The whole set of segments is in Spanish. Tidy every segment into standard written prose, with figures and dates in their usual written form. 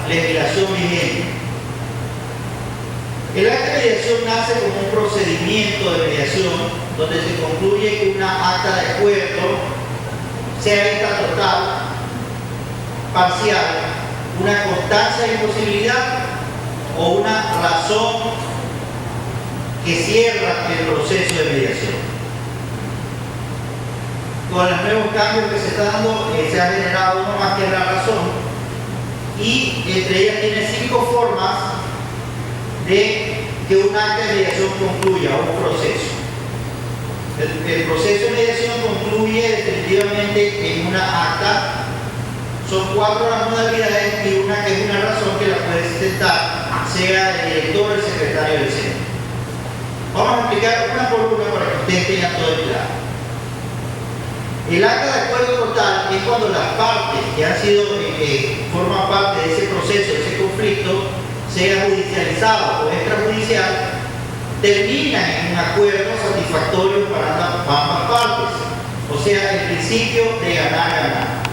legislación vigente. El acta de mediación nace como un procedimiento de mediación donde se concluye que una acta de acuerdo, sea esta total, parcial, una constancia de imposibilidad o una razón que cierra el proceso de mediación. Con los nuevos cambios que se están dando, se ha generado uno más que la razón, y entre ellas tiene 5 formas de que un acta de mediación concluya, un proceso. El proceso de mediación concluye definitivamente en una acta. Son 4 las modalidades y una que es una razón que la puede sustentar, sea el director o el secretario del centro. Vamos a explicar una por una para que ustedes tengan todo el claro. El acta de acuerdo total es cuando las partes que han sido, forman parte de ese proceso, de ese conflicto, sea judicializado o extrajudicial, terminan en un acuerdo satisfactorio para ambas partes. O sea, el principio de ganar-ganar.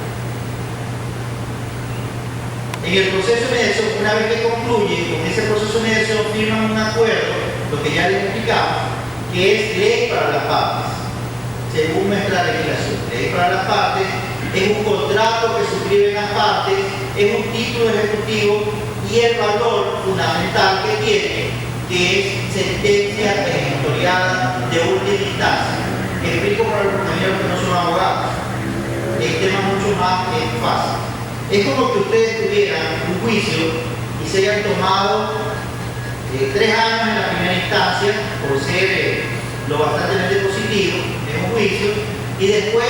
En el proceso de mediación, una vez que concluye, con ese proceso de mediación firman un acuerdo, lo que ya les explicamos, que es ley para las partes, según nuestra legislación. Ley para las partes es un contrato que suscriben las partes, es un título ejecutivo y el valor fundamental que tiene, que es sentencia ejecutoriada de última instancia. Explico para los compañeros que no son abogados. El tema mucho más fácil. Es como que ustedes tuvieran un juicio y se hayan tomado 3 años en la primera instancia, por ser lo bastante positivo en un juicio, y después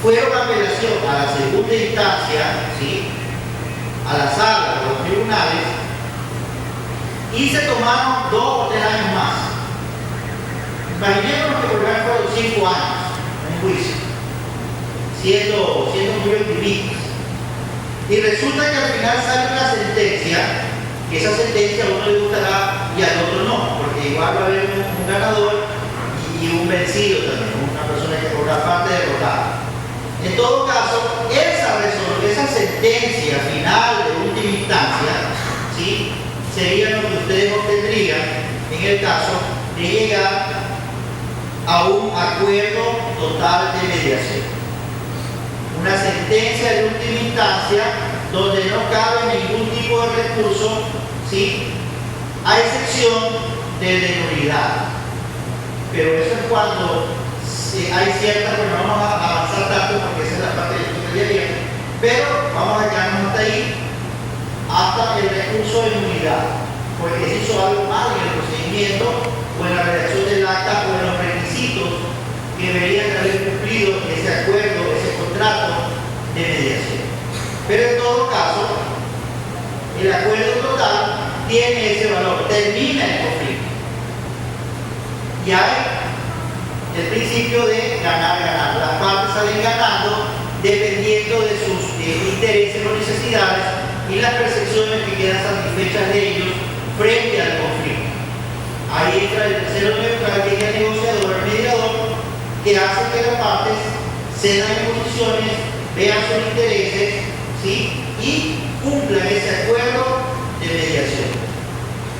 fueron a apelación a la segunda instancia, ¿sí?, a la sala de los tribunales, y se tomaron 2 o 3 años más. Imaginémonos que por ejemplo fueron 5 años en un juicio, siendo muy optimistas. Y resulta que al final sale una sentencia, que esa sentencia a uno le gustará y al otro no, porque igual va a haber un ganador y un vencido también, una persona que por una parte derrotada. En todo caso, esa sentencia final de última instancia, ¿sí?, sería lo que ustedes obtendrían en el caso de llegar a un acuerdo total de mediación. Una sentencia de última instancia donde no cabe ningún tipo de recurso, ¿sí?, a excepción de nulidad. Pero eso es cuando hay ciertas, bueno, no vamos a avanzar tanto porque esa es la parte de la teoría, pero vamos a quedarnos hasta ahí, hasta el recurso de nulidad, porque se hizo algo mal en el procedimiento o en la redacción del acta o en los requisitos que deberían haber cumplido ese acuerdo, ese contrato de mediación. Pero en todo caso, el acuerdo total tiene ese valor, termina el conflicto. Y hay el principio de ganar-ganar. Las partes salen ganando dependiendo de sus intereses o necesidades y las percepciones que quedan satisfechas de ellos frente al conflicto. Ahí entra el tercer elemento, que es el negociador, el mediador, que hace que las partes cedan en posiciones, vean sus intereses, ¿sí?, y cumplan ese acuerdo de mediación.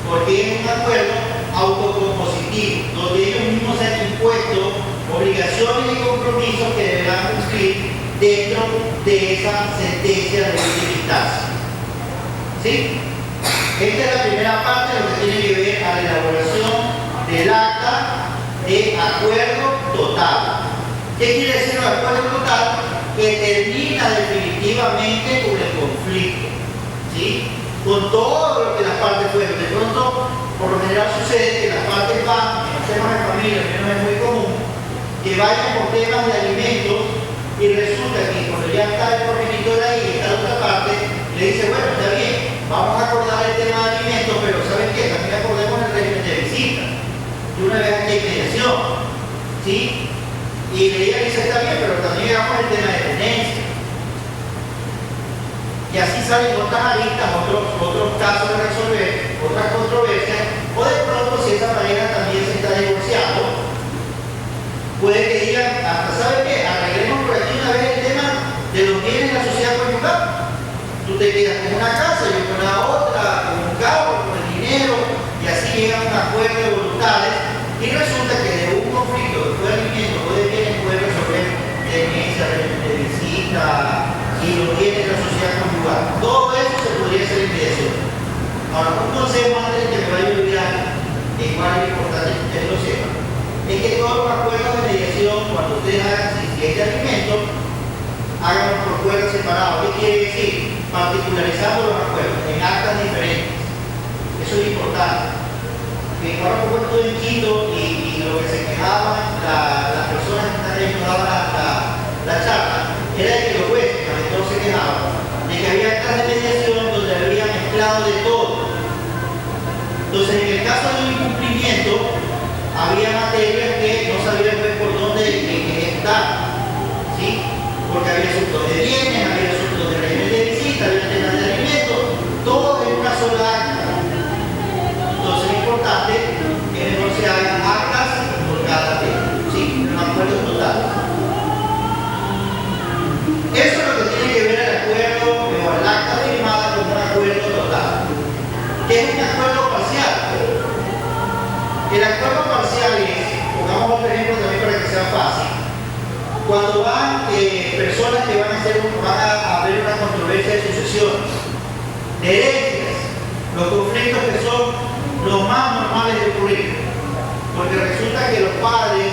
Porque es un acuerdo autocompositivo, donde ellos mismos se han impuesto obligaciones y compromisos que deberán cumplir dentro de esa sentencia de última instancia. ¿Sí? Esta es la primera parte de lo que tiene que ver a la elaboración del acta de acuerdo total. ¿Qué quiere decir el acuerdo total? Que termina definitivamente con el conflicto, ¿sí?, con todo lo que las partes fueron. De pronto, por lo general sucede que las partes van, en los temas de familia, que no es muy común, que vayan por temas de alimentos y resulta que cuando ya está el progenitor ahí y está la otra parte, le dice, bueno, está bien, vamos a acordar el tema de alimentos, pero ¿saben qué? También acordemos el régimen de visita. Y una vez aquí hay mediación, ¿sí? Y ella dice, está bien, pero también hagamos el tema de tenencia. Y así salen otras aristas, otros casos de resolver, otras controversias, o de pronto si esa pareja también se está divorciando, puede que digan, hasta ¿sabe qué? Arreglemos por aquí una vez el tema de los bienes de la sociedad conyugal. Tú te quedas con una casa, yo con nada Un consejo antes de que me vaya a olvidar, igual es importante que ustedes lo sepan, es que todos los acuerdos de mediación, cuando ustedes hagan, si es de alimentos, háganlo por cuerdas separadas. ¿Qué quiere decir? Particularizando los acuerdos en actas diferentes. Eso es importante. Que ahora como estoy en Quito y lo que se quejaban las personas que están ahí que daban la charla era de que los jueces, también todos se quejaban, de que había actas de mediación donde había mezclado de todo. Entonces, en el caso de un incumplimiento, había materias que no sabía el juez por dónde ejecutar, ¿sí? Porque había asuntos de bienes, había asuntos de régimen de visita, había temas de alimentos, todo en una sola acta. Entonces es importante que mejor se hagan actas por cada tema, ¿sí? Un acuerdo total. Eso es lo que tiene que ver el acuerdo o el acta firmada con un acuerdo total. ¿Qué es un acuerdo parcial? El acuerdo parcial es, pongamos otro ejemplo también para que sea fácil, cuando van personas que van a haber una controversia de sucesión, de herencias, los conflictos que son los más normales de ocurrir, porque resulta que los padres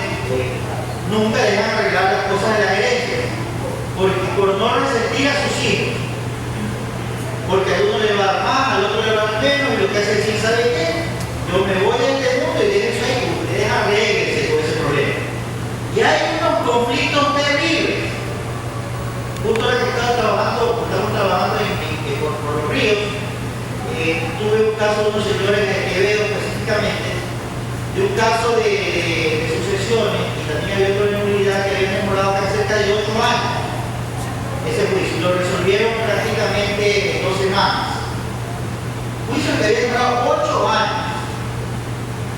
nunca dejan arreglar las cosas de las herencias, porque por no resentir a sus hijos, porque a uno le va a dar más, al otro le va a dar menos, y lo que hace es decir, ¿sabe qué? Yo me voy de este mundo y dejo eso ahí, que ustedes arreglense con ese problema. Y hay unos conflictos terribles. Justo ahora que estamos trabajando por los ríos, tuve un caso de unos señores de Quevedo específicamente, de un caso de sucesiones, y también había otra inmunidad que había demorado cerca de 8 años. Ese juicio lo resolvieron prácticamente en 2 semanas. Juicio que había demorado 8 años.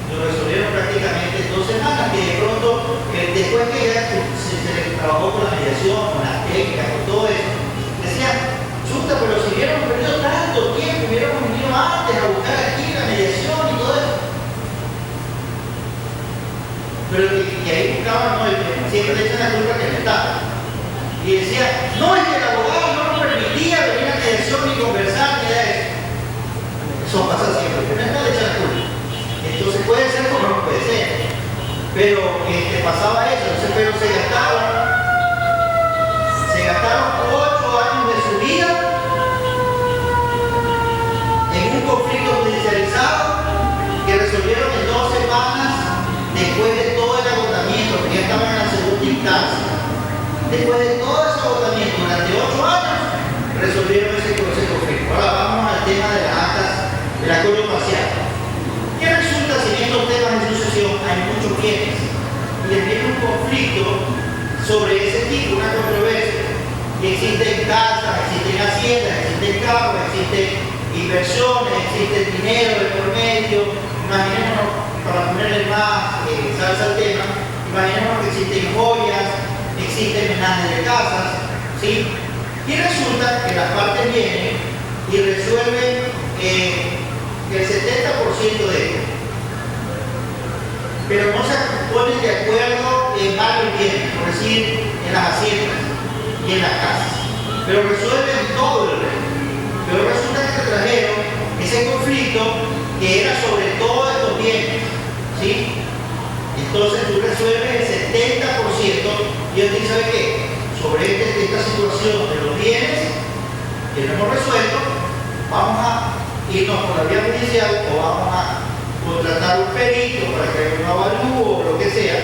Lo resolvieron prácticamente en 2 semanas, que de pronto, después que ya se trabajó con la mediación, con las técnicas, con todo eso, decían, chuta, pero si hubiéramos perdido tanto tiempo, hubiéramos venido antes a buscar aquí la mediación y todo eso. Pero que ahí buscaban, no, siempre le echan la culpa que no estaba. Y decía, no, es que el abogado no nos permitía venir a mediación ni conversar, ni de eso. Eso pasa siempre, pero no le echan la culpa. Entonces puede ser como no puede ser. Pero pasaba eso, entonces, pero se gastaron 8 años de su vida en un conflicto judicializado que resolvieron en 2 semanas después de todo el agotamiento, porque ya estaban en la segunda instancia. Después de todo ese agotamiento durante 8 años, resolvieron ese conflicto. Ahora vamos al tema de las actas del acuerdo parcial. ¿Qué resulta si en estos temas de sucesión hay muchos bienes y les viene un conflicto sobre ese tipo, una controversia? Y existen casas, existen haciendas, existen carros, existen inversiones, existe dinero de por medio. Imaginémonos, para ponerle más salsa al tema, imaginémonos que existen joyas, existen menajes de casas, ¿sí? Y resulta que las partes vienen y resuelven el 70% de ello. Pero no se ponen de acuerdo en varios bienes, por decir, en las haciendas y en las casas. Pero resuelven todo el resto. Pero resulta que trajeron ese conflicto que era sobre todos estos bienes, ¿sí? Entonces tú resuelves el 70% y yo te digo, ¿sabe qué? Sobre esta situación de los bienes que no hemos resuelto, vamos a irnos por la vía judicial o vamos a contratar un perito para que haga un avalúo o lo que sea,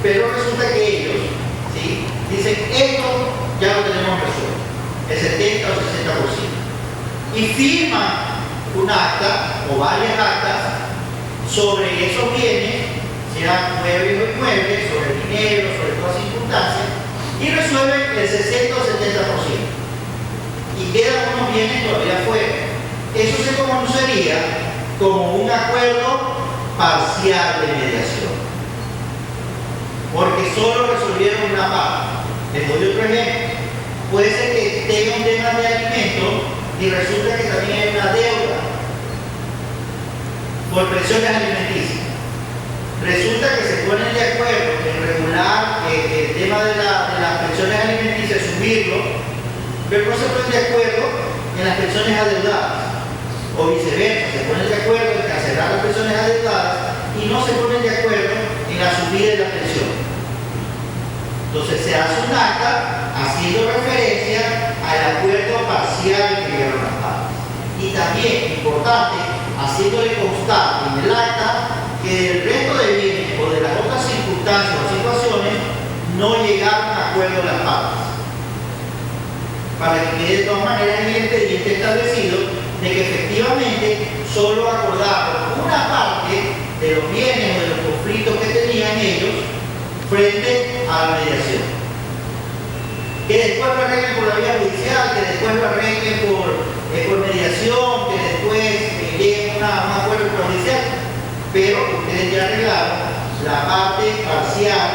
pero resulta que ellos, ¿sí?, dicen, esto ya lo tenemos resuelto, el 70 o 60%, y firman un acta o varias actas sobre esos bienes, sean muebles o inmuebles, sobre el dinero, sobre todas las circunstancias, y resuelven el 60 o 70%. Y quedan unos bienes todavía fuera. Eso se conocería como un acuerdo parcial de mediación, porque solo resolvieron una parte. Les doy otro ejemplo. Puede ser que tenga un tema de alimentos y resulta que también hay una deuda por pensiones alimenticias. Resulta que se ponen de acuerdo en regular el tema de las pensiones alimenticias, subirlo, pero no se ponen de acuerdo en las pensiones adeudadas, o viceversa, se ponen importante, haciéndole constar en el acta que el resto de bienes o de las otras circunstancias o situaciones no llegaron a acuerdo las partes. Para que quede de todas maneras evidente y esté establecido de que efectivamente solo acordaron una parte de los bienes o de los conflictos que tenían ellos frente a la mediación. Que después lo arreglen por la vía judicial, que después lo arreglen por mediación, que después lleguen a un acuerdo judicial, pero ustedes ya arreglaron la parte parcial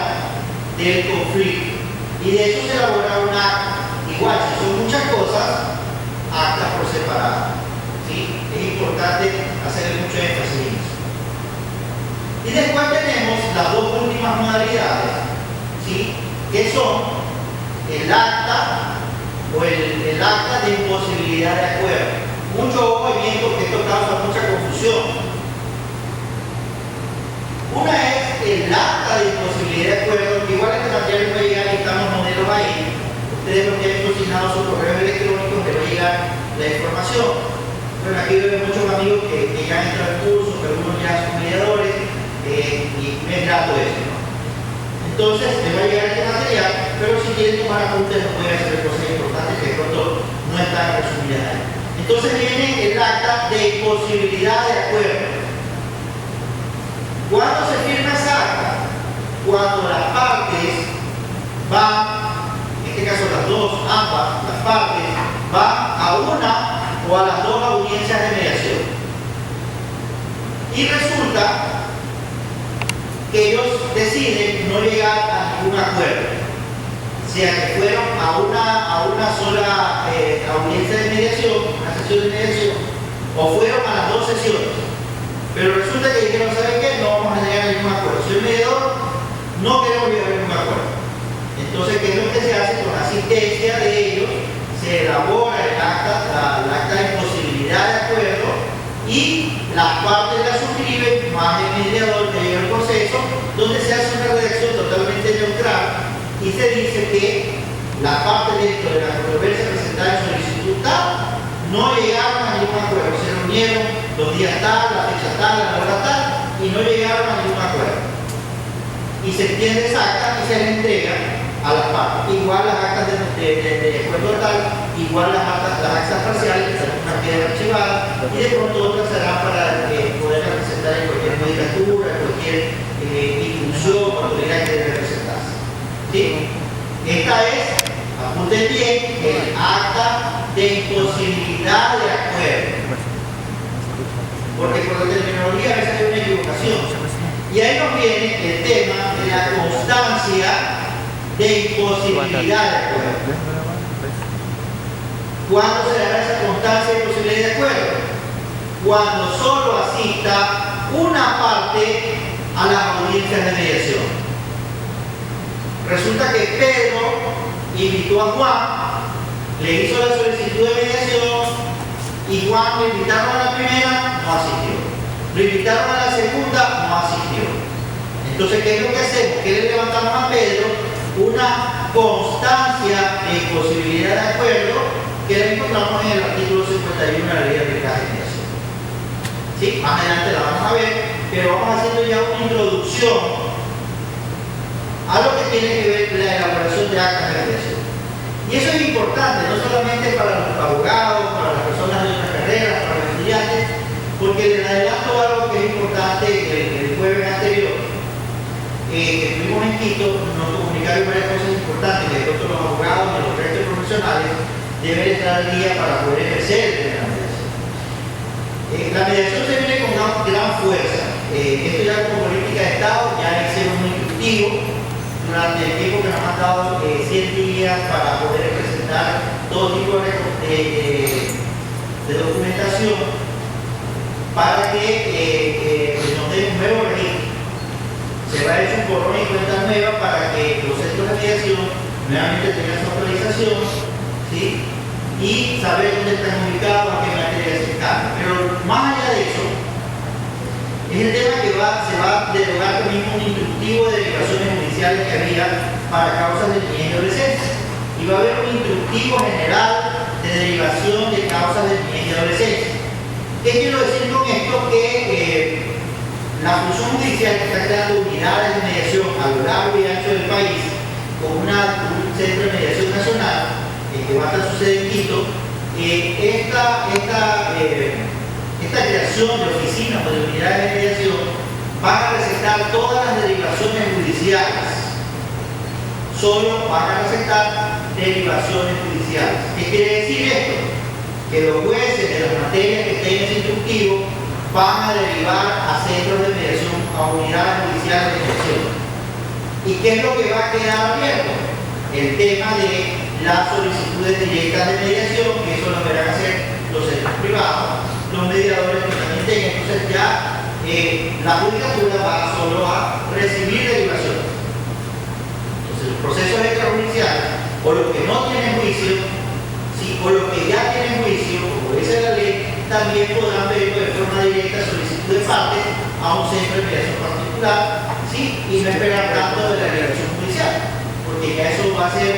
del conflicto. Y de eso se elabora un acta. Igual, si son muchas cosas, actas por separado. ¿Sí? Es importante hacerle mucho énfasis en eso. Y después tenemos las dos últimas modalidades, ¿sí? Que son el acta o el acta de imposibilidad de acuerdo. Mucho ojo y bien porque esto causa mucha confusión. Una es el acta de imposibilidad de acuerdo, que igual este material va a llegar y están los modelos ahí. Ustedes los que han cocinado sus correos electrónicos les va a llegar la información. Bueno, aquí veo muchos amigos que ya han entrado al curso, que algunos ya son mediadores, y me es grato eso, ¿no? Entonces, les va a llegar este material, pero si quieren tomar apuntes, no pueden hacer cosas importantes que de pronto no están resumidas ahí. Entonces viene el acta de imposibilidad de acuerdo. ¿Cuándo se firma esa acta? Cuando las partes van, en este caso las dos, ambas, las partes, van a una o a las dos audiencias de mediación. Y resulta que ellos deciden no llegar a ningún acuerdo. O sea, que fueron a una sola audiencia de mediación, una sesión de mediación, o fueron a las dos sesiones. Pero resulta que dijeron, ¿saben qué? No vamos a llegar a ningún acuerdo. Si el mediador, no queremos llegar a ningún acuerdo. Entonces, ¿qué es lo que se hace? Con la asistencia de ellos, se elabora el acta de imposibilidad de acuerdo y las partes la suscriben, más el mediador que lleva el proceso, donde se hace una redacción totalmente neutral y se dice que las partes dentro de la controversia presentada en solicitud tal no llegaron a ningún acuerdo, se reunieron los días tal, la fecha tal, la hora tal y no llegaron a ningún acuerdo. Y se entiende esa acta y se le entrega a las partes. Igual las actas de acuerdo tal, igual las actas parciales, que algunas quedan archivadas y de pronto otras serán para poder representar en cualquier judicatura, en cualquier institución o autoridad que debe representarse. ¿Sí? Esta es, apunten bien, el acta de imposibilidad de acuerdo. Porque por la terminología a veces hay una equivocación. Y ahí nos viene el tema de la constancia de imposibilidad de acuerdo. ¿Cuándo se dará esa constancia de imposibilidad de acuerdo? Cuando solo asista una parte a las audiencias de mediación. Resulta que Pedro invitó a Juan, le hizo la solicitud de mediación y Juan lo invitaron a la primera, no asistió. Lo invitaron a la segunda, no asistió. Entonces, ¿qué es lo que hacemos? ¿Qué le levantamos a Pedro? Una constancia de imposibilidad de acuerdo que la encontramos en el artículo 51 de la Ley de Arbitraje de Mediación. ¿Sí? Más adelante la vamos a ver, pero vamos haciendo ya una introducción a lo que tiene que ver con la elaboración de actas de mediación. Y eso es importante, no solamente para los abogados, para las personas de otras carreras, para los estudiantes, porque les adelanto algo que es importante el jueves anterior. Que estuvimos en Quito, nos comunicaron varias cosas importantes que de pronto los abogados y los restos profesionales deben estar al día para poder ejercer la mediación. La mediación se viene con una gran fuerza. Esto ya como política de Estado ya hicieron un instructivo durante el tiempo que nos han dado 100 días para poder presentar todo tipo de documentación para que nos den un nuevo registro. Se va a hecho un borrón y cuenta nueva para que los centros de mediación nuevamente tengan su actualización, ¿sí? Y saber dónde están ubicados, a qué materia se encargan. Pero más allá de eso, es el tema que se va a derogar también un instructivo de derivaciones judiciales que había para causas de niñez y adolescencia. Y va a haber un instructivo general de derivación de causas de niñez y adolescencia. ¿Qué quiero decir con esto? Que la función judicial que está creando unidades de mediación a lo largo y ancho del país, con un centro de mediación nacional, que va a estar sucediendo en Quito, esta creación de oficinas o de unidades de mediación van a recetar todas las derivaciones judiciales. Solo van a recetar derivaciones judiciales. ¿Qué quiere decir esto? Que los jueces de las materias que estén en ese instructivo van a derivar a centros de mediación, a unidades judiciales de mediación. ¿Y qué es lo que va a quedar abierto? El tema de las solicitudes directas de mediación, que eso lo verán hacer los centros privados, los mediadores que también tengan. Entonces ya la judicatura va solo a recibir derivación. Entonces los procesos extrajudiciales, o los que no tienen juicio, sí, o los que ya tienen juicio, como dice la ley, también podrán pedir de forma directa solicitud de partes a un centro de mediación particular, sí, y no esperar tanto de la relación judicial, porque ya eso va a ser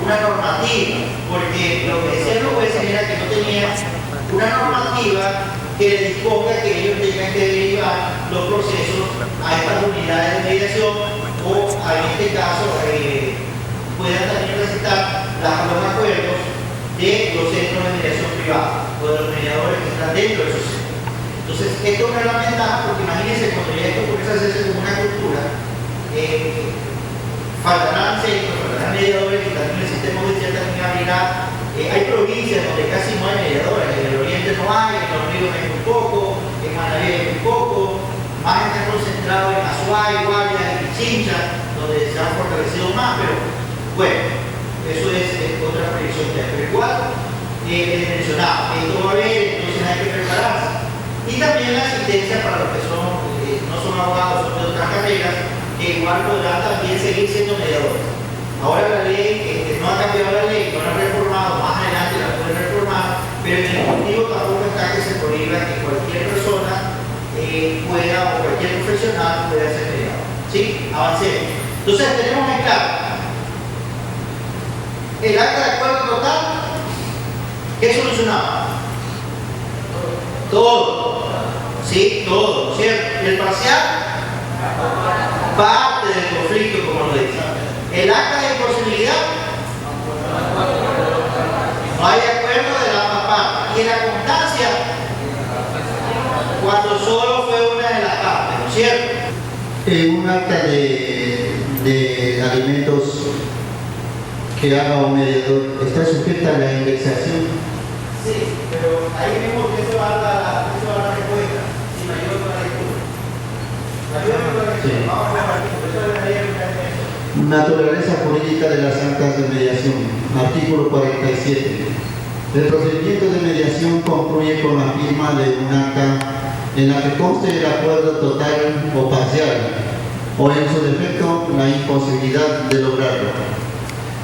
una normativa, porque lo que decían los jueces era que no tenían una normativa que les disponga que ellos tengan que derivar los procesos a estas unidades de mediación o en este caso puedan también recitar los acuerdos de los centros de mediación privados o de los mediadores que están dentro de esos centros. Entonces, esto es una gran ventaja porque imagínense cuando ya esto comienza a hacerse como una cultura, faltarán centros, faltarán mediadores y también el sistema judicial también abrirá. Hay provincias donde casi no hay mediadores, en el oriente no hay, en los ríos hay muy poco, en Manaví hay muy poco, más están concentrados en Azuay, Guayas y Pichincha, donde se han fortalecido más, pero bueno, eso es otra proyección. Pero igual, les mencionaba, esto va a haber, entonces hay que prepararse. Y también la asistencia para los que no son abogados, son de otras carreras, que igual podrán también seguir siendo mediadores. Ahora la ley, no ha cambiado la ley, no la ha reformado, más adelante la puede reformar, pero en el motivo tampoco está que se prohíba que cualquier persona pueda, o cualquier profesional pueda ser mediador. ¿Sí? Avancemos. Entonces tenemos en claro el acta de acuerdo total. ¿Qué solucionaba? Todo. ¿Sí? Todo, ¿cierto? El parcial, parte del conflicto, como lo dice. El acta de imposibilidad, no hay acuerdo de la ambas partes. Y en la constancia, cuando solo fue una de las partes, ¿no es cierto? En un acta de alimentos que haga un mediador, ¿está sujeta a la indexación? Sí, pero ahí mismo que eso va a la respuesta, sin mayor para la lectura. Vamos a ver aquí, por eso debería explicar eso. Naturaleza jurídica de las actas de mediación. Artículo 47. El procedimiento de mediación concluye con la firma de un acta en la que conste el acuerdo total o parcial, o en su defecto la imposibilidad de lograrlo.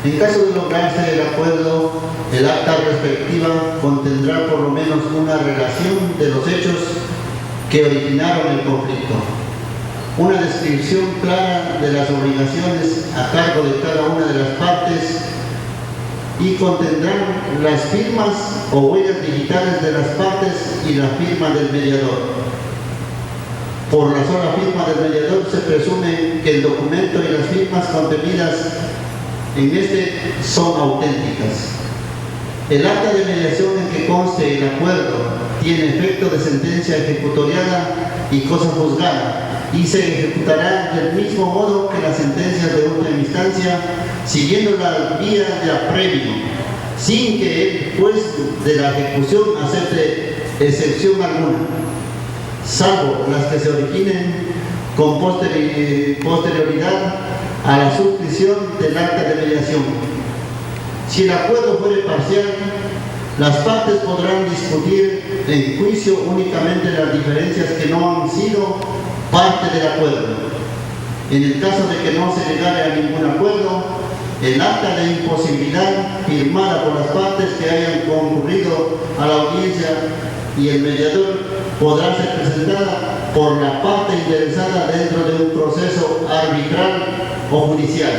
En caso de lograrse el acuerdo, el acta respectiva contendrá por lo menos una relación de los hechos que originaron el conflicto, una descripción clara de las obligaciones a cargo de cada una de las partes y contendrán las firmas o huellas digitales de las partes y la firma del mediador. Por la sola firma del mediador se presume que el documento y las firmas contenidas en este son auténticas. El acta de mediación en que conste el acuerdo tiene efecto de sentencia ejecutoriada y cosa juzgada, y se ejecutará del mismo modo que las sentencias de última instancia, siguiendo la vía de apremio, sin que el juez de la ejecución acepte excepción alguna, salvo las que se originen con posterioridad a la suscripción del acta de mediación. Si el acuerdo fuere parcial, las partes podrán discutir en juicio únicamente las diferencias que no han sido parte del acuerdo. En el caso de que no se llegare a ningún acuerdo, el acta de imposibilidad firmada por las partes que hayan concurrido a la audiencia y el mediador podrá ser presentada por la parte interesada dentro de un proceso arbitral o judicial,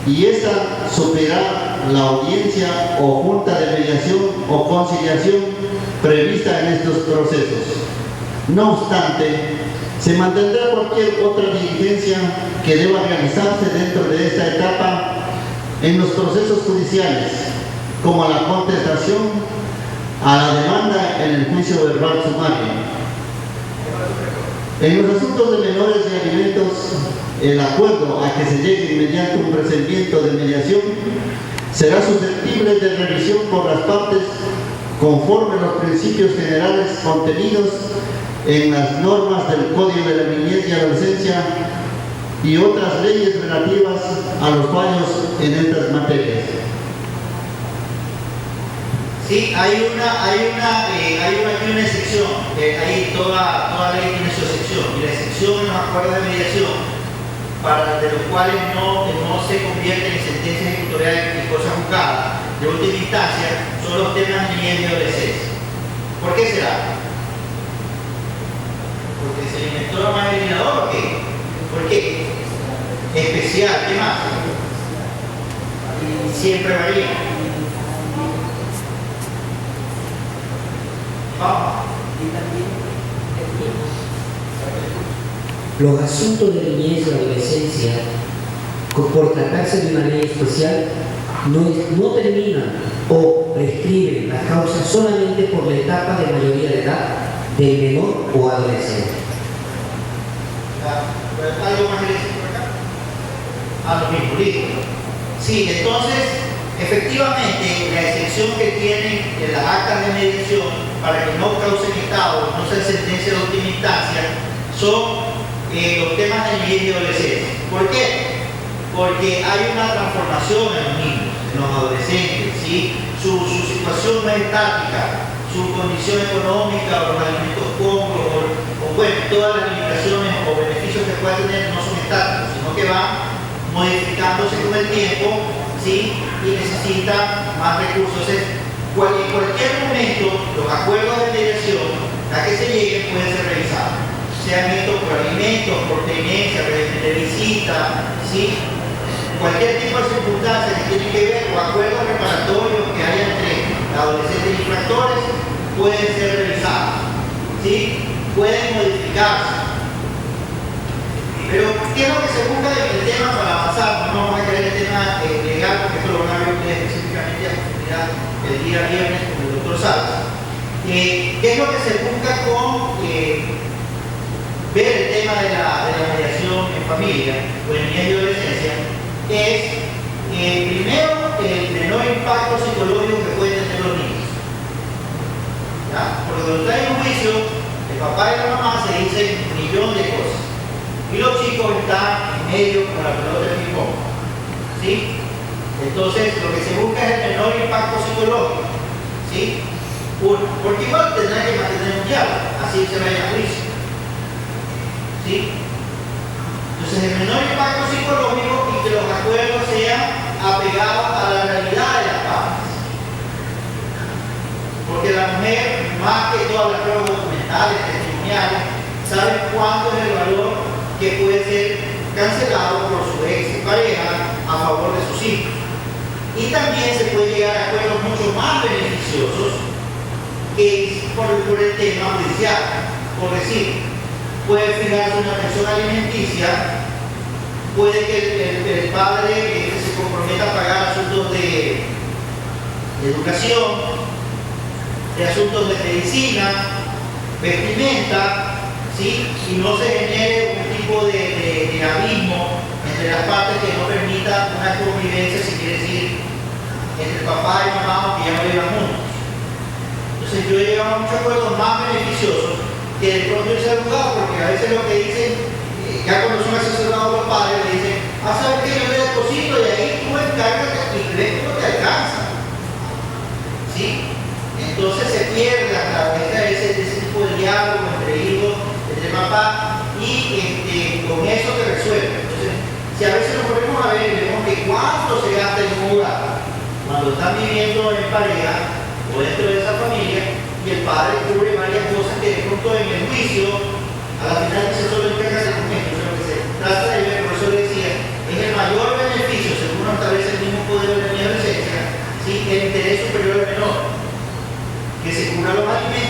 y esta suplirá la audiencia o junta de mediación o conciliación prevista en estos procesos. No obstante, se mantendrá cualquier otra diligencia que deba realizarse dentro de esta etapa en los procesos judiciales, como la contestación a la demanda en el juicio verbal sumario. En los asuntos de menores de alimentos, el acuerdo a que se llegue mediante un procedimiento de mediación será susceptible de revisión por las partes conforme a los principios generales contenidos en las normas del Código de la Niñez y Adolescencia y otras leyes relativas a los fallos en estas materias. Sí, hay una excepción, ahí toda ley tiene su excepción, y la excepción en los acuerdos de mediación, de los cuales no se convierten en sentencias ejecutoriales y cosas juzgadas de última instancia, son los temas de niñez y adolescencia. ¿Por qué será? ¿Porque se inventó la más eliminador o qué? ¿Por qué? Especial, ¿qué más? Y siempre varía. Los asuntos de niñez y adolescencia, por tratarse de una ley especial, no terminan o prescriben las causas solamente por la etapa de mayoría de edad del menor o adolescente. ¿Algo más que decir por acá? Lo mismo, listo. Sí, entonces, efectivamente, la excepción que tienen en las actas de mediación para que no causen estado, no sean sentencia de última instancia, son los temas de niñez y adolescencia. ¿Por qué? Porque hay una transformación en los niños, en los adolescentes, ¿sí? Su situación no es estática, su condición económica, o los alimentos cómodos, o bueno, todas las limitaciones o beneficios que pueda tener no son estáticos, sino que van modificándose con el tiempo, ¿sí? Y necesita más recursos. En cualquier momento, los acuerdos de mediación a que se lleguen pueden ser revisados, sean estos por alimentos, por tenencia, régimen de visita, ¿sí? Cualquier tipo de circunstancias que tienen que ver con acuerdos reparatorios que haya entre adolescentes y infractores pueden ser revisados, ¿sí? Pueden modificarse. Pero, ¿qué es lo que se busca en el tema para avanzar? No vamos a querer el tema legal, porque esto lo van a ver ustedes específicamente a profundidad el día viernes con el doctor Salas. ¿Qué es lo que se busca con ver el tema de la mediación en familia o en niñez y adolescencia? Es, primero, el menor impacto psicológico que pueden tener los niños. ¿Ya? Porque cuando está en un juicio, el papá y la mamá se dicen un millón de cosas. Y los chicos están en medio con la pelota de ping-pong, ¿sí? Entonces, lo que se busca es el menor impacto psicológico, ¿sí? Uno, porque igual tendrán que mantener un diálogo, así se vaya a juicio, ¿sí? Entonces, el menor impacto psicológico y que los acuerdos sean apegados a la realidad de las partes. Porque la mujer, más que todas las pruebas documentales, testimoniales, sabe cuánto es el valor que puede ser cancelado por su ex pareja a favor de sus hijos. Y también se puede llegar a acuerdos mucho más beneficiosos que por el tema judicial. Por decir, puede fijarse una pensión alimenticia, puede que el padre se comprometa a pagar asuntos de educación, de asuntos de medicina, vestimenta, ¿sí? Y no se genere un tipo de abismo entre las partes que no permita una convivencia, si quiere decir, entre papá y mamá, que ya no vivan juntos. Entonces yo he llegado a muchos acuerdos más beneficiosos que de pronto irse al juzgado, porque a veces lo que dicen, ya cuando son asesorados los padres, le dicen, ¿sabes qué? Yo le deposito y ahí tú encárgate y crees que no te alcanza, ¿sí? Entonces se pierde a través de ese tipo de diálogo entre hijos, entre papá, y con eso se resuelve. Entonces, si a veces nos ponemos a ver y vemos que cuánto se gasta en un hogar cuando están viviendo en pareja o dentro de esa familia, y el padre cubre varias cosas que de pronto en el juicio, a la final dice solo entrega de documentos. Lo que se trata de ver, por eso le decía, es el mayor beneficio, según nos establece el mismo poder de la adolescencia, ¿sí? El interés superior al menor, que se cubra los alimentos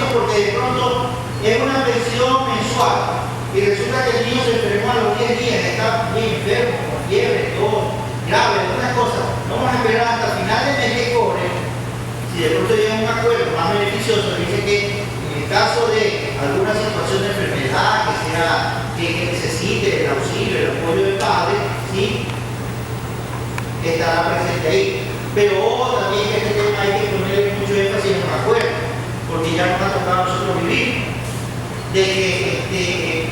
es una pensión mensual y resulta que el niño se enfermó a los 10 días, está bien enfermo, con fiebre, todo grave, alguna cosa, no vamos a esperar hasta final del mes que cobre. Si de pronto llega a un acuerdo más beneficioso, dice que en el caso de alguna situación de enfermedad que necesite el auxilio, el apoyo del padre, ¿sí?, estará presente ahí. Pero ojo también que este tema hay que ponerle mucho énfasis en un acuerdo, porque ya nos ha tocado a nosotros vivir de que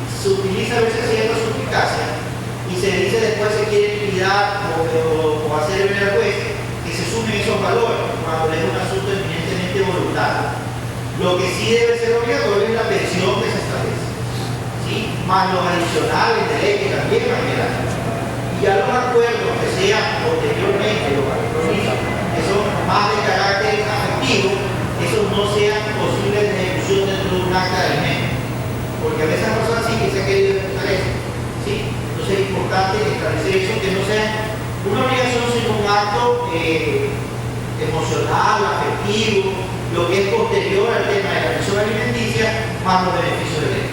se utiliza a veces cierta suplicacia y se dice después se quiere liquidar o hacer ver al juez que se sumen esos valores cuando es un asunto eminentemente voluntario. Lo que sí debe ser obligatorio es la pensión que se establece, ¿sí?, más los adicionales de ley que también van a quedar. Y ya los acuerdos que sean posteriormente, los compromisos que son más de carácter afectivo, esos no sean posibles de ejecución dentro de un acta de alimento. Porque a veces las personas sí que se ha querido ejecutar eso, ¿sí? Entonces es importante establecer eso, que no sea una obligación sino un acto emocional, afectivo, lo que es posterior al tema de la pensión alimenticia, más los beneficios de ley.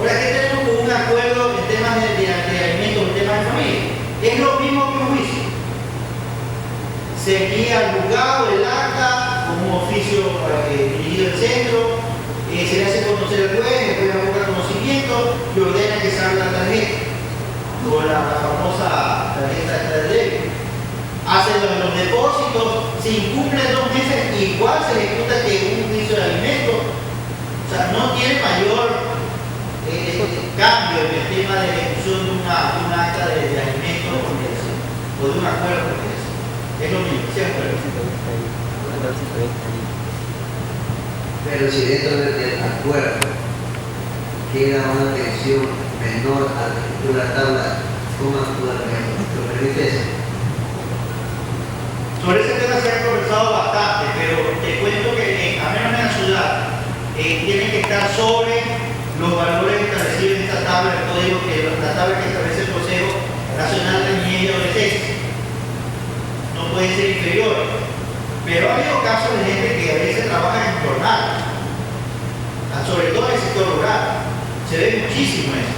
Ahora, ¿qué tenemos con un acuerdo en temas de alimentos, en temas de familia? Es lo mismo que un juicio. Se envía al juzgado el acta con un oficio dirigido al centro, se le hace conocer al juez, el juez busca conocimiento y ordena que salga la tarjeta, o la famosa tarjeta de débito. Hacen los depósitos, se incumplen 2 meses, igual se ejecuta que un juicio de alimentos. O sea, no tiene mayor cambio en el tema de ejecución de un acta de alimentos o de un acuerdo de eso. Es lo mismo, siempre. Pero si dentro del acuerdo queda una tensión menor a la escritura tabla, ¿cómo actúa el juez? ¿Lo permite eso? Sobre ese tema se ha conversado bastante, pero te cuento que a menos en la ciudad tienen que estar sobre los valores establecidos en esta tabla del código, la tabla que establece el Consejo Nacional de Niñez y Adolescencia. No pueden ser inferiores. Pero ha habido casos de gente que a veces trabaja en jornal, sobre todo en el sector rural. Se ve muchísimo eso.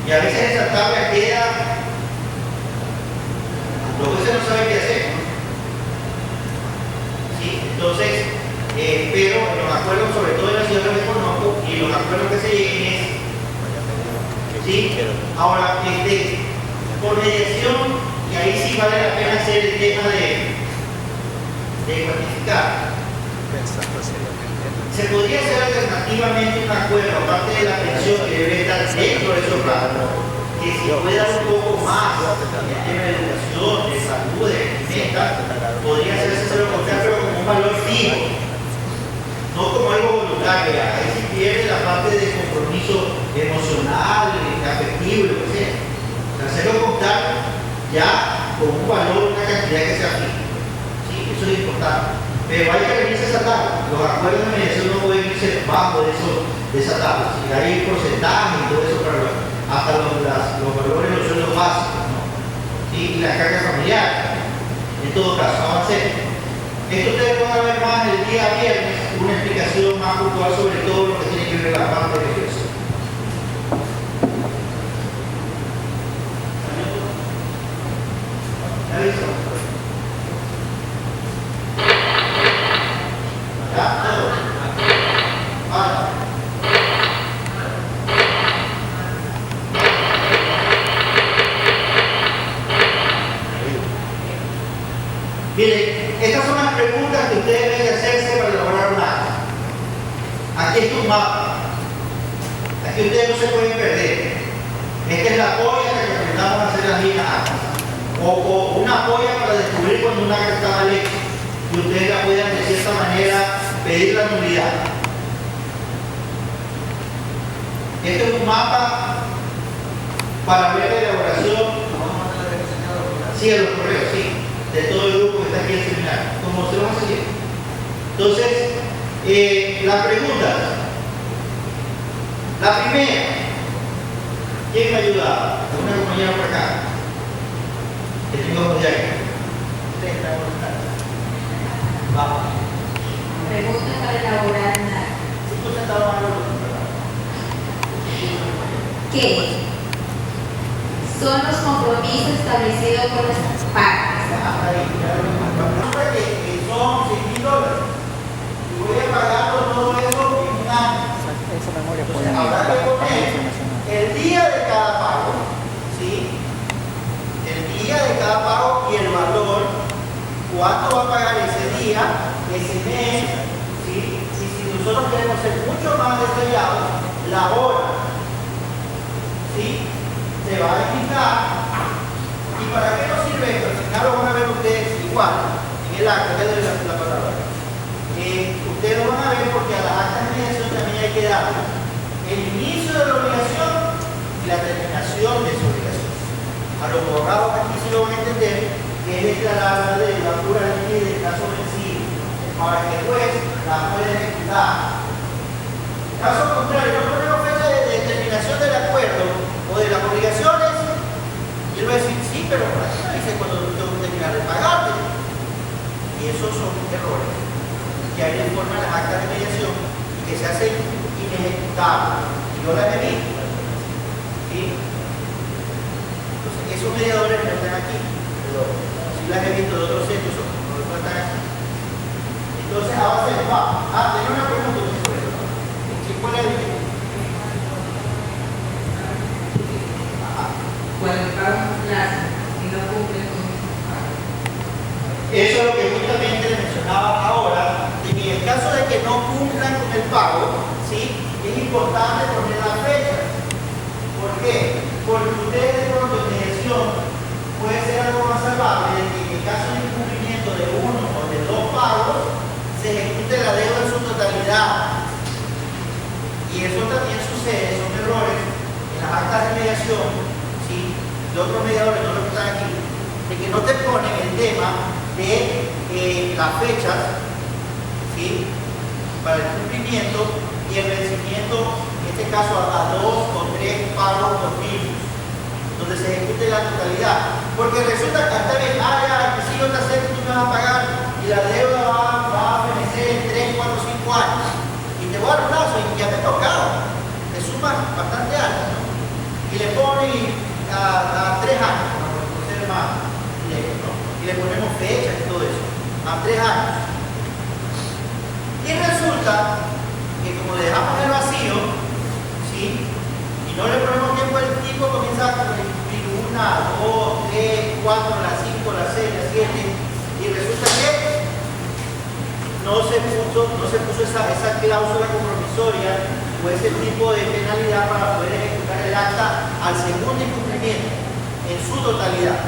Y a veces esa tabla queda, los jueces no saben qué hacer. ¿Sí? Entonces, pero los acuerdos, sobre todo en la ciudad de Conozco, y los acuerdos que se lleguen es, ¿sí? Ahora, por mediación, y ahí sí vale la pena hacer el tema de cuantificar. Se podría hacer alternativamente un acuerdo, aparte de la pensión que debe estar dentro de esos planos, que si puede dar un poco más en el tema de educación, de salud, de vestimenta, podría hacerse lo contrario, pero como un valor fijo, no como algo voluntario. Ahí sí pierde la parte de compromiso emocional, afectivo, lo que sea. Hacerlo contar ya con un valor, una cantidad que sea fija. Sí, eso es importante. Pero hay que revisar esa tabla. Los acuerdos de mediación no pueden irse bajo de esa tabla. Si hay porcentaje y todo eso para hasta los valores de los sueldos básicos, ¿no? Y la carga familiar. En todo caso, avancemos. Esto ustedes van a ver más el día viernes, una explicación más puntual sobre todo lo que tiene que ver con la parte de regresión. ¿Ya listo? ¿Ya? ¿Todo? Vale. Miren, estas son las preguntas que ustedes deben de hacerse para elaborar un acta. Aquí está un mapa. Aquí ustedes no se pueden perder. Esta es la polla que recomendamos hacer las líneas actas. O una polla para descubrir cuando un acta está mal hecha. Y ustedes la puedan de cierta manera pedir la nulidad. Este es un mapa para ver la elaboración. Sí, a los correos, sí. De todo el grupo que está aquí en el seminario, como se lo vamos a seguir. Entonces, las preguntas. La primera, ¿quién me ayuda? ¿Alguna compañera por acá? Que tengo de aquí. Vamos. Preguntas para elaborar un acta. centavos más. ¿Qué son los compromisos establecidos con las partes? Resulta que son $6,000 y voy a pagarlo todo eso en un año. Entonces, habrá que poner el día de cada pago, ¿sí? El día de cada pago y el valor, cuánto va a pagar ese día, ese mes, ¿sí? Y si nosotros queremos ser mucho más detallados, la hora, ¿sí? Se va a explicar. ¿Y para qué nos sirve esto? Al final lo van a ver ustedes igual, en el acta de la palabra. Ustedes lo van a ver porque a las actas de mediación también hay que dar el inicio de la obligación y la terminación de esa obligación. A los abogados aquí sí lo van a entender, que es declarar la deuda puramente del caso vencido, para que el juez la pueda ejecutar. Caso contrario, no ponemos fecha de terminación del acuerdo o de las obligaciones, y él va a decir, sí, pero por aquí no dice cuando tengo que terminar de pagarte. Y esos son errores que hay de forma en las actas de mediación y que se hacen inejecutables. Yo las he visto. ¿Sí? Entonces, esos mediadores no están aquí, pero sí las he visto de otros centros, no están aquí. Entonces, ahora se va. Tenía una pregunta sobre eso. ¿Cuál es el límite? Cuando pagan un plazo y no cumplen con esos pagos. Eso es lo que justamente les mencionaba ahora, de que en el caso de que no cumplan con el pago, ¿sí? Es importante poner la fecha. ¿Por qué? Porque ustedes de pronto en mediación puede ser algo más salvable de que en el caso de incumplimiento de uno o de dos pagos se ejecute la deuda en su totalidad. Y eso también sucede, son errores en las actas de mediación, ¿sí? De otros mediadores, no los que están aquí, de que no te ponen el tema de las fechas, ¿sí? Para el cumplimiento y el vencimiento, en este caso a 2 o 3 pagos continuos, donde se ejecute la totalidad. Porque resulta que hasta bien, ya, que si yo te acepto, tú me vas a pagar y la deuda va a fenecer en 3, 4, 5 años. Y te voy a dar un plazo y ya te tocaba. Te sumas bastante alto, ¿no? Y le ponen a 3 años, por ser más lejos, ¿no? Y le ponemos fechas y todo eso, a 3 años. Y resulta que como le dejamos el vacío, ¿sí? Y no le ponemos tiempo, el tipo comienza a cumplir 1, 2, 3, 4, la 5, la 6, la 7, y resulta que no se puso esa cláusula compromisoria o ese tipo de penalidad para poder ejecutar el acta al segundo incumplimiento en su totalidad.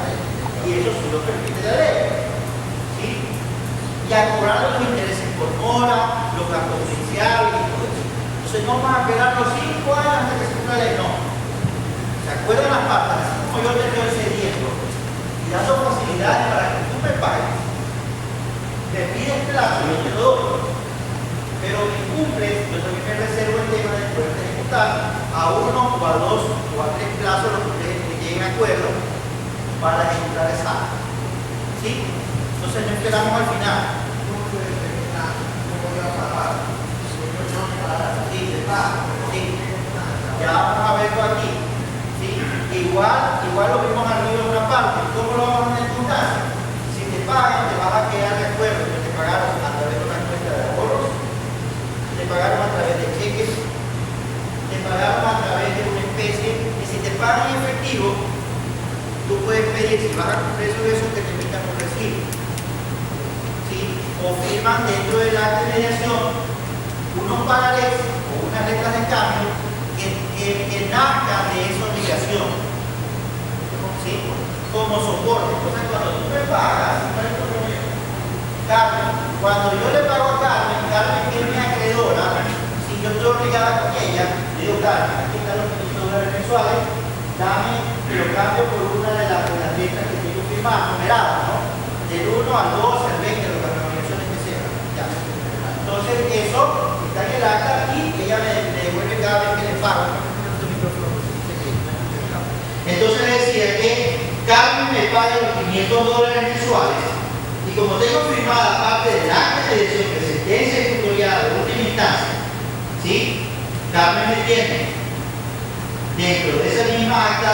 Y eso sí lo permite la ley. ¿Sí? Y a cobrar los intereses por mora, los gastos judiciales y todo eso. Entonces no vamos a esperar los 5 años hasta que se cumpla la ley, no. ¿Se acuerdan las partes? Así como yo te estoy cediendo y dando facilidades para que tú me pagues. Te pides plazo, yo te lo doy. Pero incumples, yo también me reservo el tema de poder ejecutar a 1 o a 2 o a 3 plazos los que ustedes lleguen a acuerdo para ejecutar esa acta. ¿Sí? Entonces no esperamos al final. Sí, sí. Ya vamos a verlo aquí. ¿Sí? Igual lo vimos arriba en una parte. ¿Cómo lo vamos a ejecutar? Si te pagan, te vas a quedar de acuerdo que te pagaron a través de una cuenta de ahorros, te pagaron a través de cheques, te pagaron a través de una especie, y si te pagan en efectivo, tú puedes pedir, si vas a cumplir eso, que te emitan un recibo. ¿Sí? O firman dentro del acta de mediación unos pagarés o unas letras de cambio que nazcan de esa obligación. ¿Sí? Como soporte. Entonces, cuando tú me pagas, Carmen, cuando yo le pago a Carmen que es mi acreedora, si yo estoy obligada con ella, le digo, Carmen, aquí están los $500 mensuales, dame, lo cambio por una de las letras que tengo firmadas, numeradas, ¿no? Del 1 al 2, al 20, de las denominaciones que sean. Ya. Entonces, eso está en el acta y ella me devuelve cada vez que le pago. Entonces decía que Carmen me paga los $500 mensuales y como tengo firmada parte del acta de mediación que sentencia ejecutoriada de última instancia, ¿sí? ¿sí? Carmen me tiene dentro de esa misma acta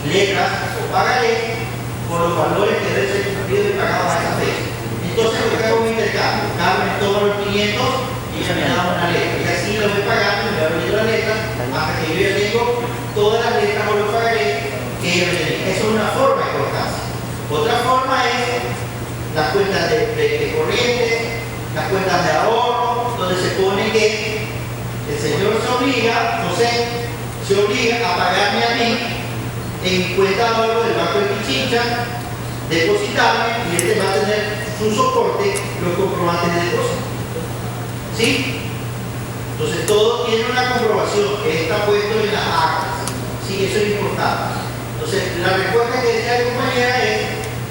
letras o pagarés por los valores que deben ser cumplidos y pagados a esa fecha. Entonces lo que hago es un intercambio. Carmen toma los 500 y ella me da una letra. Y así lo voy pagando y me va venir la letra hasta que yo ya tengo todas las letras o los pagarés que ella me tiene. Eso es una forma de cortarse. Otra forma es las cuentas de corriente, las cuentas de ahorro, donde se pone que el señor se obliga, José, se obliga a pagarme a mí en mi cuenta de ahorro del Banco de Pichincha, depositarme y este va a tener su soporte los comprobantes de depósito. ¿Sí? Entonces todo tiene una comprobación que está puesto en las actas. Sí, eso es importante. Entonces la respuesta que decía la compañera es,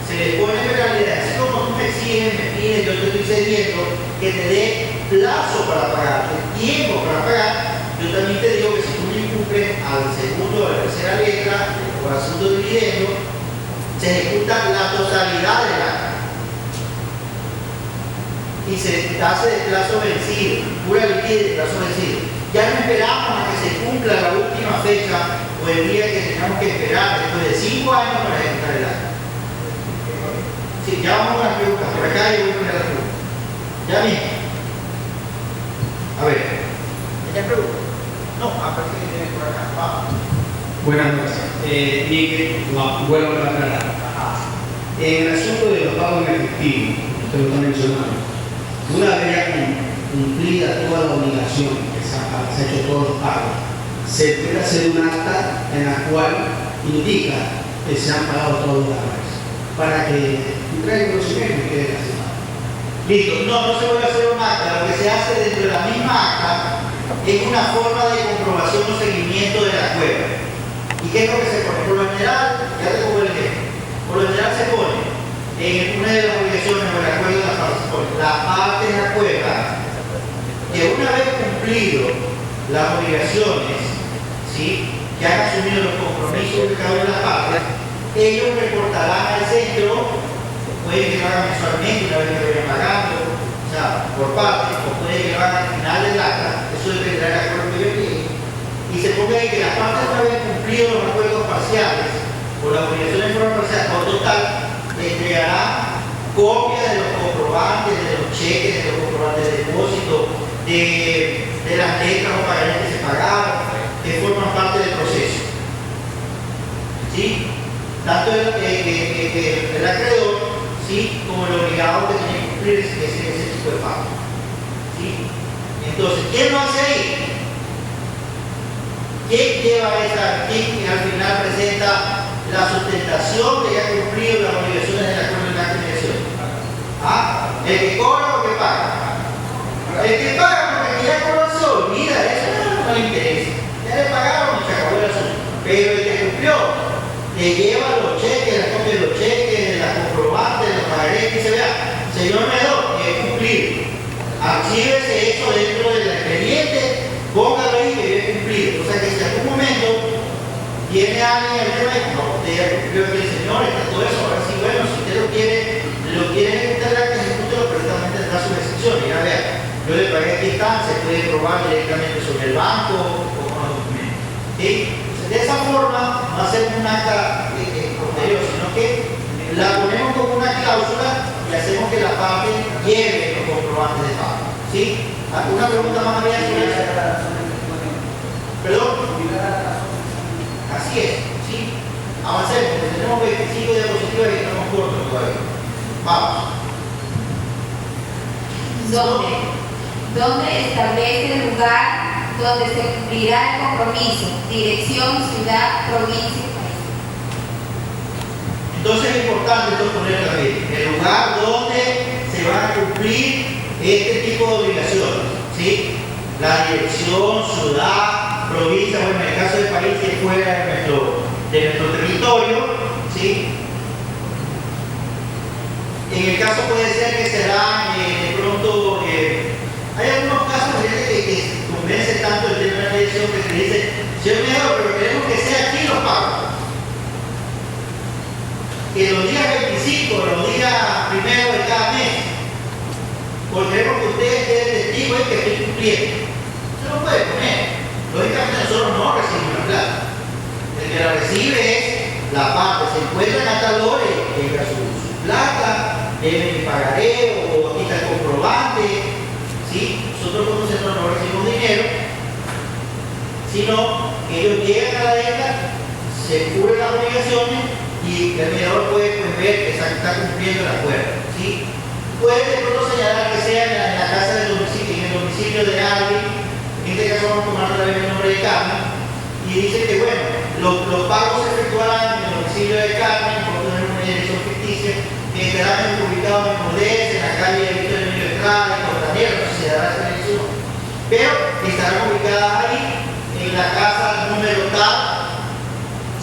se le pone penalidad, así como tú me exiges, me pides, yo te estoy cediendo que te dé plazo para pagar, tiempo para pagar. Yo también te digo que si tú no incumples al segundo o a la tercera letra o al segundo dividendo, se ejecuta la totalidad del acta y se hace de plazo vencido, pura liquidez de plazo vencido. Ya no esperamos a que se cumpla la última fecha o el día que tengamos que esperar después de 5 años para ejecutar el acta. Sí, ya vamos a las preguntas, por acá yo voy a poner las preguntas. Ya mismo. A ver, ¿ella pregunta? No, aparte que tiene por acá. Vamos. Buenas noches. Miguel, vuelvo a aclarar. En el asunto de los pagos en efectivo, usted lo está mencionando, una vez ya cumplida toda la obligación que se ha hecho todos los pagos, se puede hacer un acta en la cual indica que se han pagado todos los pagos para que traiga conocimiento y quede casado. Listo, no se puede hacer un acta, lo que se hace dentro de la misma acta es una forma de comprobación o seguimiento de la cueva. ¿Y qué es lo que se pone? Por lo general, ya te pongo el ejemplo, por lo general se pone en una de las obligaciones o el acuerdo de la parte, se pone la parte de la cueva que una vez cumplido las obligaciones, ¿sí?, que han asumido los compromisos de cada una de las partes, ellos reportarán al centro, puede que lo hagan mensualmente, una vez que lo vayan pagando, o sea, por parte, o puede que lo hagan al final del acta, eso dependerá del acuerdo que yo llegue, y se ponga ahí que las partes una vez cumplido los acuerdos parciales, o las obligaciones de forma parcial o total, entregarán copias de los comprobantes, de los cheques, de los comprobantes de depósito, de las letras o pagarés que se pagaron, que forman parte del proceso. ¿Sí? Tanto el acreedor, ¿sí?, como el obligado que tiene que cumplir ese tipo de pago. ¿Sí? Entonces, ¿quién lo hace ahí? ¿Quién lleva quién al final presenta la sustentación de que ha cumplido las obligaciones del acuerdo de la mediación? ¿Ah? ¿El que cobra o el que paga? El que paga porque ya cobró se olvida, eso no le interesa. Ya le pagaron y se acabó el asunto. Pero el que cumplió, le lleva los cheques, las copias de los cheques, de las comprobantes, de los pagarés, que se vea, señor Medor, he cumplido. Archívese eso dentro del expediente, póngalo ahí que he cumplido. O sea que si en algún momento tiene alguien el tema, no, usted ya cumplió aquí el señor, está todo eso, ahora sí, bueno, si usted lo quiere ejecutar, que ejecútelo, pero también tendrá su excepción. Y ya vea, yo le pagué aquí está, se puede probar directamente sobre el banco o con los documentos. ¿Sí? De esa forma no hacemos un acta posterior, sino que la ponemos como una cláusula y hacemos que la parte lleve los comprobantes de pago. ¿Sí? ¿Alguna pregunta más había sobre eso? ¿Perdón? Así es, ¿sí? Avancemos, porque tenemos 25 diapositivas y estamos cortos todavía. Vamos. ¿Dónde establece el lugar donde se cumplirá el compromiso? Dirección, ciudad, provincia y país. Entonces es importante esto ponerlo aquí. El lugar donde se van a cumplir este tipo de obligaciones. ¿Sí? La dirección, ciudad, provincia, bueno, en el caso del país que es fuera de nuestro territorio. ¿Sí? En el caso puede ser que será de pronto, hay algunos casos de gente que convence tanto el tema de la mediación que se dice, señor Medor, pero queremos que sea aquí los pagos. Que los días 25, los días primeros de cada mes, porque queremos que ustedes queden testigos recibo es que estoy cumpliendo. Se lo puede poner. Lógicamente nosotros no recibimos la plata. El que la recibe es la parte. Se encuentra en Atalore, llega su plata, debe mi pagaré o aquí está el comprobante. ¿Sí? Nosotros como centro no recibimos dinero, sino que ellos llegan a la deuda, se cubren las obligaciones y el mediador puede ver que está cumpliendo el acuerdo. ¿Sí? Puede de pronto señalar que sea en la casa del domicilio, en el domicilio de alguien. En este caso vamos a tomar otra vez el nombre de Carmen y dice que bueno, los pagos se efectuarán en el domicilio de Carmen por tener una dirección ficticia que estarán ubicados en Modés, en la calle de Víctor Emilio Estrada, en Costanera, no sé si se dará esa dirección, pero estarán ubicadas ahí en la casa número tal,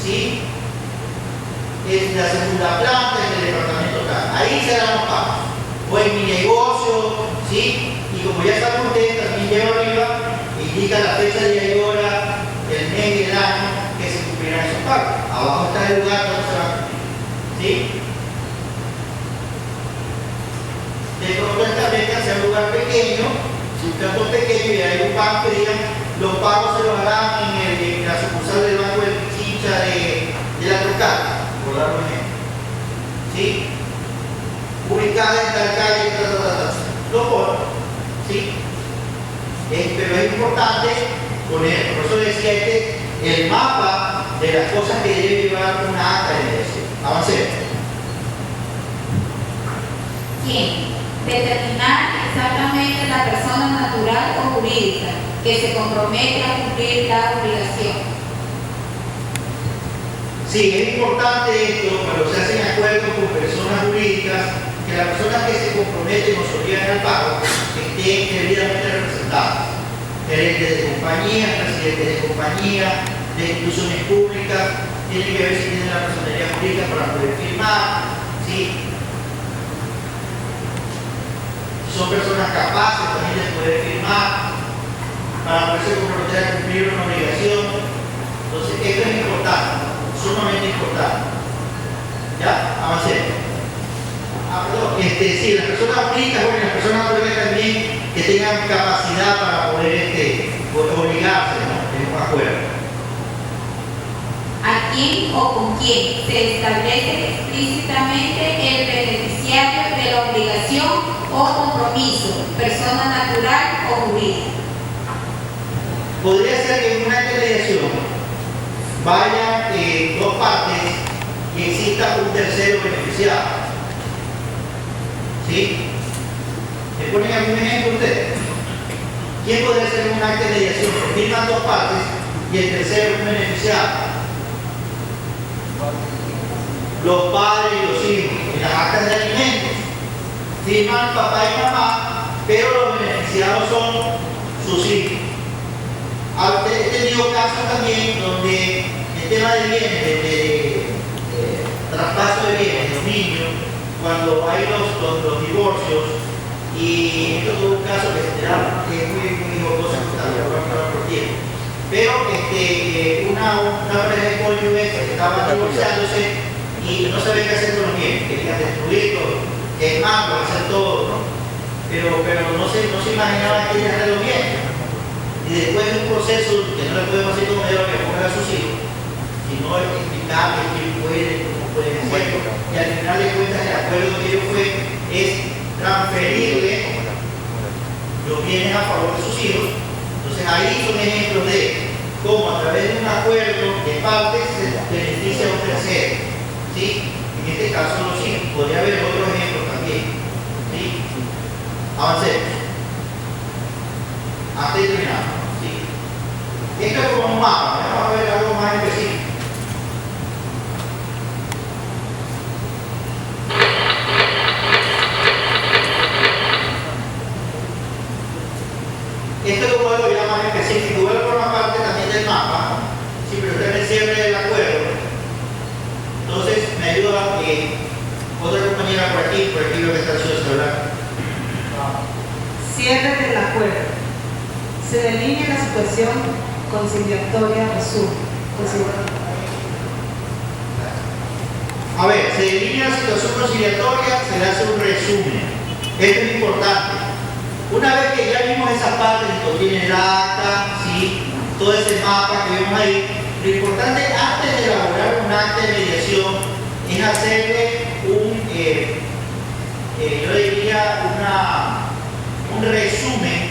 ¿sí? En la segunda planta, en el departamento tal, ahí serán los pagos, o en mi negocio, ¿sí? Y como ya saben ustedes, también lleva arriba, indica la fecha, día y hora, el mes y el año que se cumplirán esos pagos. Abajo está el lugar donde se va a cumplir. ¿Sí? De pronto establezcan sea un lugar pequeño, si un campo pequeño y hay un banco que digan los pagos se los harán en la sucursal del Banco de Pichincha de la Trucada, por dar un ejemplo. ¿Sí? Ubicada en tal calle, lo ponen. ¿Sí? Pero es importante poner, por eso decía el mapa de las cosas que debe llevar una acta de mediación. Avancemos. ¿Quién? Determinar exactamente la persona natural o jurídica que se compromete a cumplir la obligación. Sí, es importante esto cuando se hacen acuerdos con personas jurídicas, que las personas que se comprometen o se obligan al pago estén debidamente representadas. Gerentes de compañía, presidentes de compañía, de instituciones públicas, tienen que ver si tienen la personalidad jurídica para poder firmar, ¿sí? Son personas capaces también de poder firmar para poderse comprometer a cumplir una obligación. Entonces, esto es importante, sumamente importante. ¿Ya? Avancemos. Sí, las personas jurídicas, bueno, las personas naturales también que tengan capacidad para poder obligarse, ¿no? En un acuerdo. ¿A quién o con quién se establece explícitamente el beneficiario de la obligación o compromiso, persona natural o jurídica? Podría ser que en una mediación vayan dos partes y exista un tercero beneficiado. ¿Sí? ¿Me ponen algún ejemplo ustedes? ¿Quién podría ser un acta de mediación? Firman dos partes y el tercero es un beneficiado. Los padres y los hijos, en las actas de alimentos, firman papá y mamá, pero los beneficiados son sus hijos. He tenido casos también donde el tema de bienes, de traspaso de bienes, de dominio, cuando hay los divorcios, y esto es un caso que es muy gozoso, por tiempo. Pero una pareja de cónyuges que estaba divorciándose y no sabía qué hacer con los bienes, querían destruirlo, quemarlo, hacer todo, ¿no? Pero no se imaginaba que ella los bienes. Y después de un proceso que no le podemos hacer como ella que ponga a sus hijos, sino explicarles quién puede, cómo pueden hacerlo. Y al final de cuentas el acuerdo que ellos fue es transferirle los bienes a favor de sus hijos. Entonces ahí son ejemplos de cómo a través de un acuerdo de partes se beneficia a un tercero. ¿Sí? En este caso los hijos. Podría haber otros ejemplos también. ¿Sí? Avancemos. Hasta ahí terminamos. ¿Sí? Esto es como un mapa. Vamos a ver algo más específico. Esto es como algo ya más específico. Voy a formar parte también del mapa. Sí, pero está en el cierre del acuerdo. Entonces me ayuda otra compañera por aquí veo que está ansiosa, ¿verdad? Cierre del acuerdo. Se delinea la situación conciliatoria resumen. A ver, se delinea la situación conciliatoria, se le hace un resumen. Esto es importante. Una vez que ya vimos esa parte que contiene el acta, ¿sí? Todo ese mapa que vemos ahí, lo importante antes de elaborar un acta de mediación es hacerle yo diría un resumen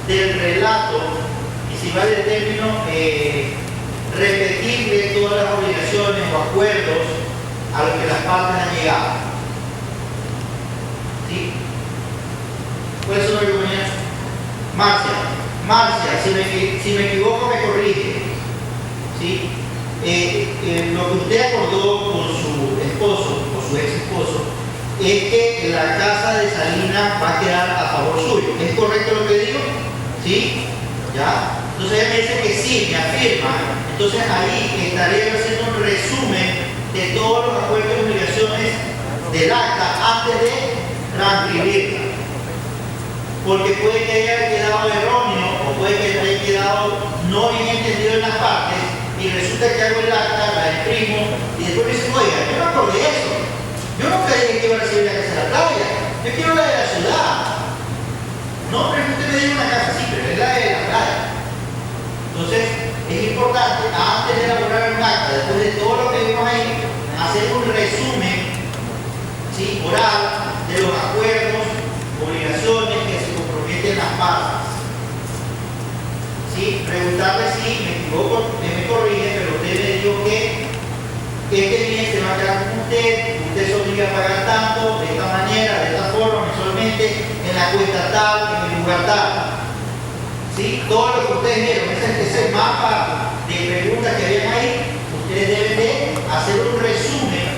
del relato, y si vale el término, repetirle todas las obligaciones o acuerdos a los que las partes han llegado. ¿Sí? ¿Cuáles son los argumentos? Marcia, si me equivoco me corrige. ¿Sí? Lo que usted acordó con su esposo o su ex esposo es que la casa de Salinas va a quedar a favor suyo. ¿Es correcto lo que digo? ¿Sí? ¿Ya? Entonces ella me dice que sí, me afirma. Entonces ahí estaría haciendo un resumen de todos los acuerdos y obligaciones del acta antes de transcribirla. Porque puede que haya quedado erróneo o puede que haya quedado no bien entendido en las partes y resulta que hago el acta, la imprimo y después me dicen, oiga, yo no acordé eso. Yo nunca dije que iba a recibir la casa de la playa. Yo quiero la de la ciudad. No, pero usted me dice una casa, sí, pero es la de la playa. Entonces, es importante, antes de elaborar un acta, después de todo lo que vimos ahí, hacer un resumen, ¿sí? Oral de los acuerdos, obligaciones que se comprometen las partes. ¿Sí? Preguntarle si me equivoco, me corrige, pero usted me dijo que este bien se va a quedar con usted se obliga a pagar tanto, de esta manera, de esta forma, mensualmente, en la cuenta tal, en el lugar tal. ¿Sí? Todo lo que ustedes vieron, ese mapa de preguntas que habían ahí, ustedes deben de hacer un resumen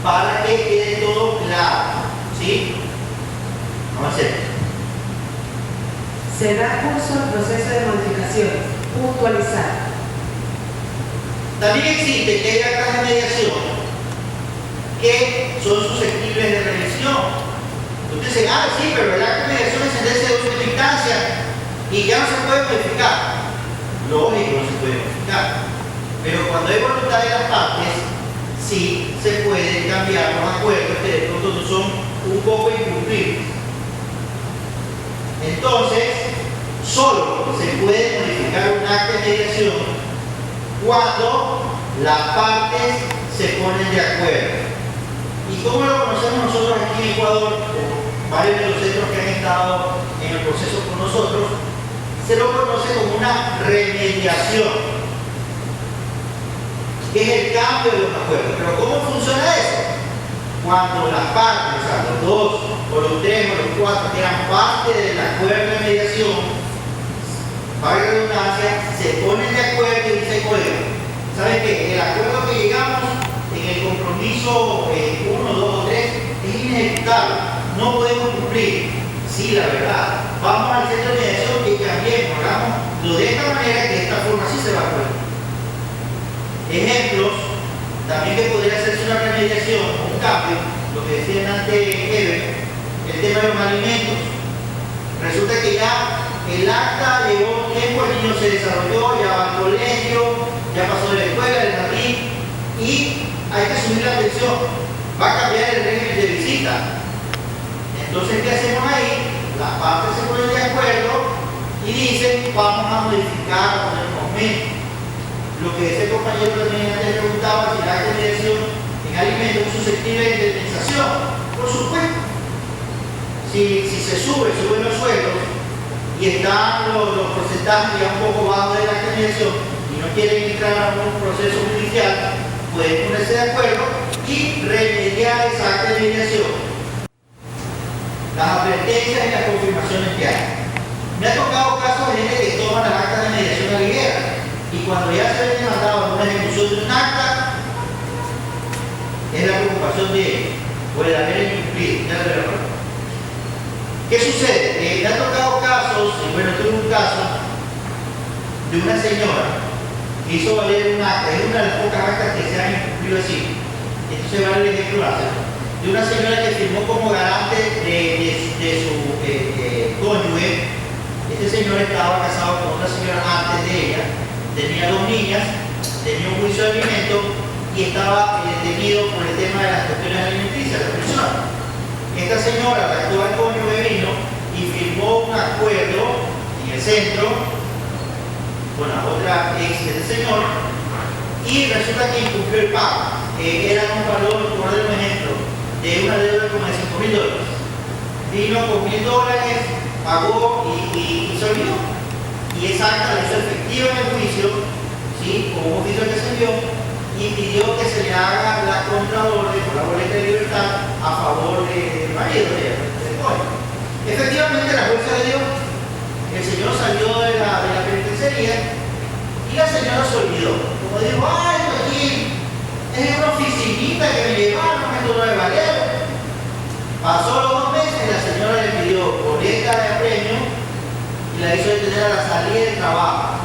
para que quede todo claro. ¿Sí? Vamos a hacer. Se da curso al proceso de modificación. Puntualizar. También existe que hay actas de mediación que son susceptibles de revisión. Ustedes dicen, sí, pero el acta de mediación es sentencia de última instancia y ya no se puede modificar. Lógico, no se puede modificar. Pero cuando hay voluntad de las partes, sí se pueden cambiar los acuerdos que de pronto no son un poco incumplibles. Entonces, solo se puede modificar un acta de mediación cuando las partes se ponen de acuerdo. ¿Y cómo lo conocemos nosotros aquí en Ecuador? Varios de los centros que han estado en el proceso con nosotros, se lo conoce como una remediación, que es el cambio de los acuerdos. Pero ¿cómo funciona eso? Cuando las partes, o sea, los dos, o los tres, o los cuatro, que eran parte del acuerdo de mediación, para la redundancia, se ponen de acuerdo y dicen, oye, ¿sabes qué? El acuerdo que llegamos en el compromiso 1, 2 o 3 es inejecutable, no podemos cumplir. Sí, la verdad, vamos al centro de mediación y cambiemos, hagámoslo de esta manera, que de esta forma sí se va a poder. Ejemplos, también que podría hacerse una remediación, un cambio, lo que decían antes Ever, el tema de los alimentos. Resulta que ya el acta llevó tiempo, el niño se desarrolló, ya va al colegio, ya pasó de la escuela, del jardín, y hay que subir la pensión. Va a cambiar el régimen de visita. Entonces, ¿qué hacemos ahí? Las partes se ponen de acuerdo y dicen, vamos a modificar, a poner un aumento. Lo que ese compañero también antes preguntaba, si la acta de mediación en alimentos es susceptible de indemnización. Por supuesto. Si se suben los sueldos y están los porcentajes ya un poco bajos de la acta de mediación y no quieren entrar a un proceso judicial, pueden ponerse de acuerdo y remediar esa acta de mediación. Las advertencias y las confirmaciones que hay. Me ha tocado casos de gente que toma las actas de mediación a ligera y cuando ya se ven demandado una ejecución de un acta, es la preocupación de ellos, o el haber incumplido. ¿Qué sucede? Me ha tocado casos, y bueno, tuve un caso de una señora que hizo valer un acta, es una de las pocas actas que se han incumplido así. Entonces vale el ejemplo de una señora que firmó como garante de su cónyuge. Este señor estaba casado con otra señora antes de ella, tenía 2 niñas, tenía un juicio de alimentos y estaba detenido por el tema de las cuestiones alimenticias, la persona. Esta señora, la actual cónyuge, vino y firmó un acuerdo en el centro con la otra ex del señor y resulta que incumplió el pago. Era un valor, por dar un ejemplo, de una deuda como de $5,000. Vino con $1,000, pagó y se olvidó. Y esa acta la hizo efectiva en el juicio, ¿sí? Con un oficio que se envió y pidió que se le haga la contraorden por la boleta de libertad a favor del marido del joven. Efectivamente la jueza le dio, el señor salió de la penitenciaría y la señora se olvidó. Como dijo, ay, aquí es una oficinita que me llevaron, esto no es valero. Pasó los 2 meses y la señora le pidió boleta de apremio y la hizo detener a la salida del trabajo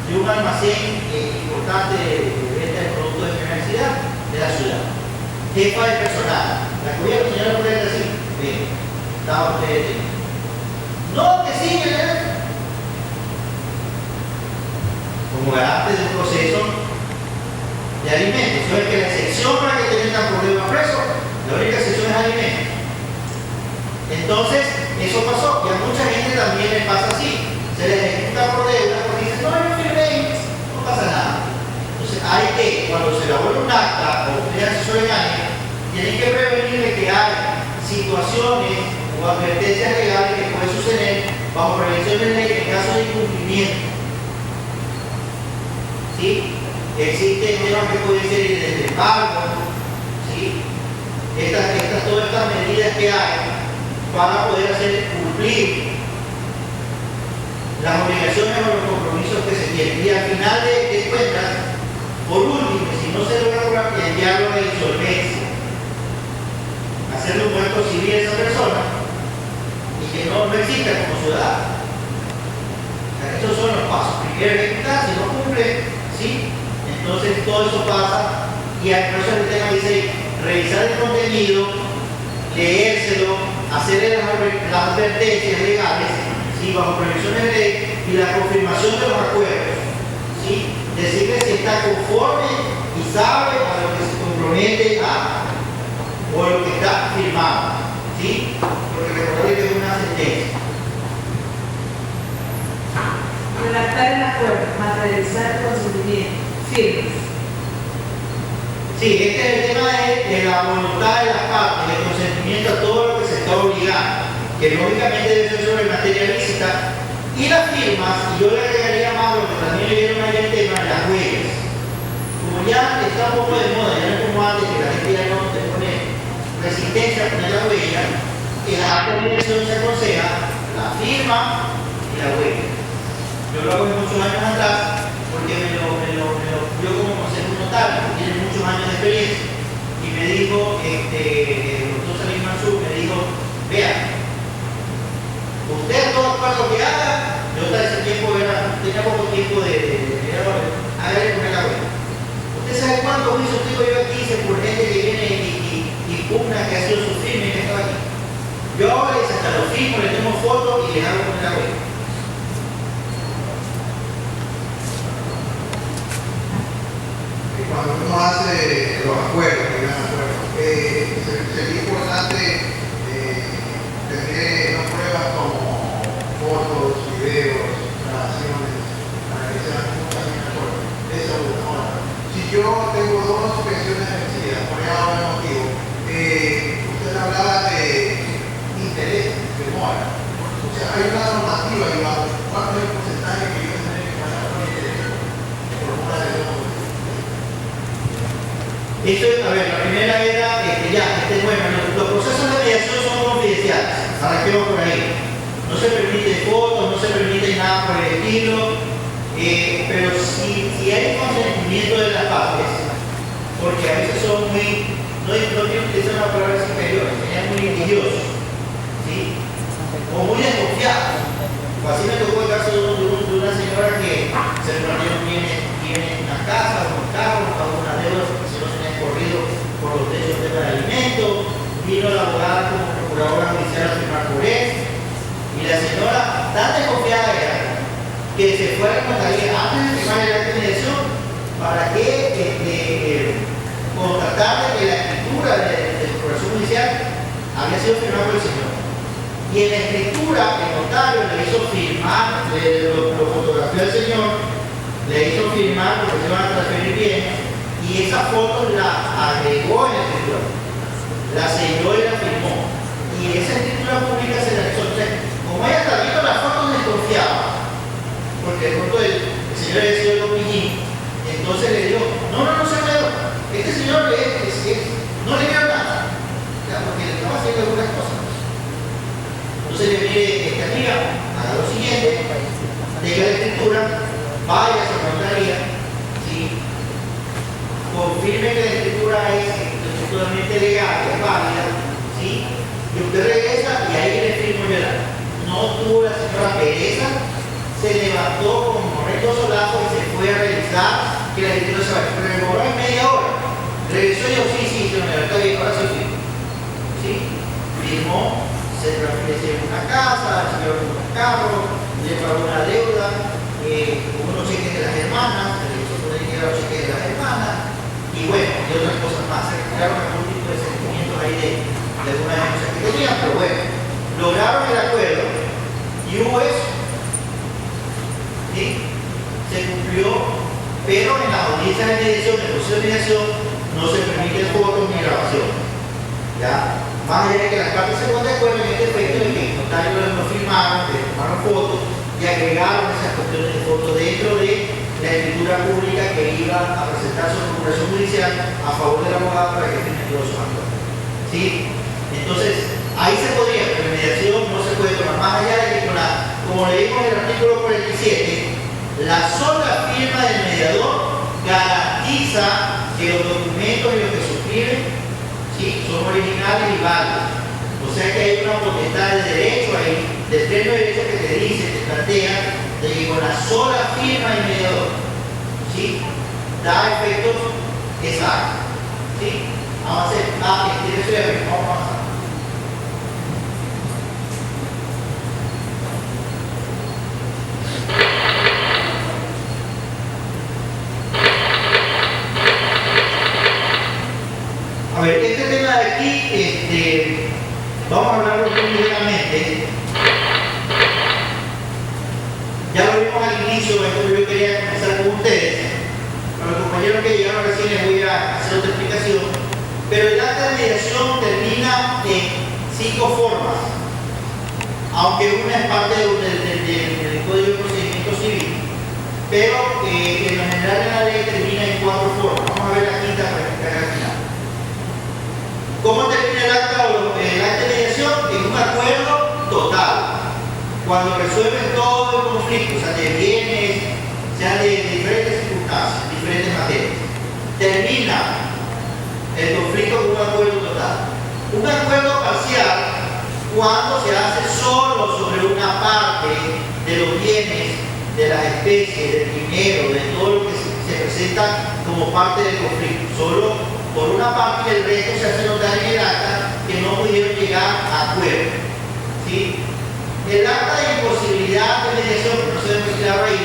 de un almacén importante de venta de productos de primera necesidad de la ciudad. Jefa de personal. La cubierta, señora, por ahí así. Bien, estaba usted detenido. No, que sí, como garante de un proceso de alimentos. Eso es que la excepción para que tengan problemas presos, la única excepción es alimentos. Entonces, eso pasó, y a mucha gente también le pasa así. Se les ejecuta por deuda porque dicen, no, yo firmé, no pasa nada. Entonces, hay que, cuando se elabora un acta o un asesor legal, tienen que prevenir de que hay situaciones o advertencias legales que pueden suceder bajo prevención de ley en caso de incumplimiento. ¿Sí? Existen temas que pueden ser desde embargo, ¿sí? Todas estas medidas que hay para poder hacer cumplir las obligaciones o los compromisos que se tienen. Y al final de cuentas, por último, si no se logra enviarlo a la insolvencia, hacerle un muerto civil a esa persona y que no exista como ciudadano. Estos son los pasos. Primero ejecutar, si no cumple, ¿sí? Entonces todo eso pasa y al profesor del tema dice revisar el contenido, leérselo, hacer las advertencias legales, ¿sí? Bajo previsiones de ley y la confirmación de los acuerdos, ¿sí? Decirle si está conforme y sabe a lo que se compromete a o lo que está firmado, ¿sí? Porque recordar que es una sentencia. Redactar el acuerdo, materializar el consentimiento, firmes. Sí, este es el tema de la voluntad de las partes, el consentimiento a todo lo que se está obligando, que lógicamente debe ser sobre materia lícita, y las firmas, y yo le agregaría más lo que también le dieron ahí el tema de las huellas. Como ya está un poco de moda, ya no es como antes que la gente ya no te pone resistencia a poner la huella, en la acta de dirección se aconseja la firma y la huella. Yo lo hago de muchos años atrás porque yo como consejo notable, que tiene muchos años de experiencia, y me dijo, el doctor Salim Mansur me dijo, vea, usted todo cuarto que haga, yo hasta ese tiempo tenía poco tiempo de hágale poner la huella. ¿Usted sabe cuántos juicios tengo yo aquí por gente que viene y pugna que ha sido su firme y que estaba aquí? Yo ahora hasta lo firmo, le tomo fotos y le hago poner la huella. Cuando uno hace los acuerdos, sería importante tener unas pruebas como fotos, videos, grabaciones, para que sean juntas en acuerdo. Eso es una hora. Si yo tengo 2 pensiones vencidas, por ejemplo, motivo, usted hablaba de interés, de mora. O sea, hay una normativa y cuánto es el porcentaje que yo tendré que pagar por interés por mora de 2. Esto, a ver, la primera era, bueno, los procesos de mediación son confidenciales, arranquemos por ahí. No se permite fotos, no se permite nada por el estilo, pero si hay consentimiento de las partes, porque a veces son muy, no quiero utilizar una palabra superior, serían muy litigiosos, ¿sí? O muy desconfiados. Así me tocó el caso de una señora que se le perdieron bienes en una casa, o un carro, pagó una deuda porque se no se había corrido por los techos de alimentos, vino la abogada como procuradora judicial a firmar por él, y la señora tan desconfiada era que se fue a la notaría antes de firmar el acta de mediación para que constatar que la escritura del procuración judicial había sido firmada por el señor. Y en la escritura, el notario le hizo firmar, lo fotografió al señor, le hizo firmar porque se van a transferir bienes, y esa foto la agregó en la escritura, la selló y la firmó. Y esa escritura pública se realizó. Entonces, como ella está viendo las fotos, desconfiaba, porque de pronto el señor había sido el Pillín, entonces le dijo, no, señor, este señor no le dio nada, ya, porque le estaba haciendo algunas cosas. Entonces le dije, amiga, haga lo siguiente, tenga la escritura, vaya a su notaría, ¿sí? Confirme que la escritura es totalmente legal, es válida, ¿sí? Y usted regresa y ahí le firmo yo la. No tuvo la señora pereza, se levantó con un momento solazo y se fue a revisar que la escritura se va. Pero demoró en media hora. Regresó y dijo, sí, señora, está bien, ahora sí firmo. ¿Sí? Firmó, se transfirió una casa, se llevó un carro, le pagó una deuda, unos cheques de las hermanas, le hizo poner que eran los cheques de las hermanas, y bueno, y otras cosas más. Se crearon algún tipo de sentimientos ahí de algunas denuncias que tenían, pero bueno, lograron el acuerdo y hubo eso. ¿Sí? Se cumplió, pero en las audiencias de mediación, en el proceso de mediación, no se permiten fotos ni grabación. ¿Ya? Más allá de que las partes se pongan de acuerdo en este efecto de que los notarios lo firmaron, que tomaron fotos y agregaron esas cuestiones de fotos dentro de la escritura pública que iba a presentar su procuración judicial a favor del abogado para que firme todos sus acuerdos. ¿Sí? Entonces, ahí se podría, pero en mediación no se puede tomar. Más allá de que como leímos en el artículo 47, la sola firma del mediador garantiza que los documentos y los que suscriben, ¿sí?, son originales y válidos. O sea que hay una potestad de derecho ahí, de pleno derecho que te dice, te plantea, de que con la sola firma del mediador, ¿sí?, da efectos exactos. ¿Sí? Vamos a hacer, vamos a avanzar. A ver, este tema de aquí, vamos a hablarlo muy ligeramente. Ya lo vimos al inicio, esto yo quería comenzar con ustedes. Para los compañeros que llegaron recién les voy a hacer otra explicación. Pero el acta de mediación termina en 5 formas, aunque una es parte del Código de Procedimiento Civil, pero en lo general en la ley termina en 4 formas. Vamos a ver la quinta para explicar al final. ¿Cómo termina el acta de mediación? En un acuerdo total, cuando resuelven todo el conflicto, o sea, de bienes, sea de diferentes circunstancias, diferentes materias. Termina el conflicto con un acuerdo total. Un acuerdo parcial cuando se hace solo sobre una parte de los bienes, de las especies, del dinero, de todo lo que se presenta como parte del conflicto. Solo por una parte, del resto se hace notar en el acta que no pudieron llegar a acuerdo. ¿Sí? El acta de imposibilidad de mediación, que no se debe claro ahí,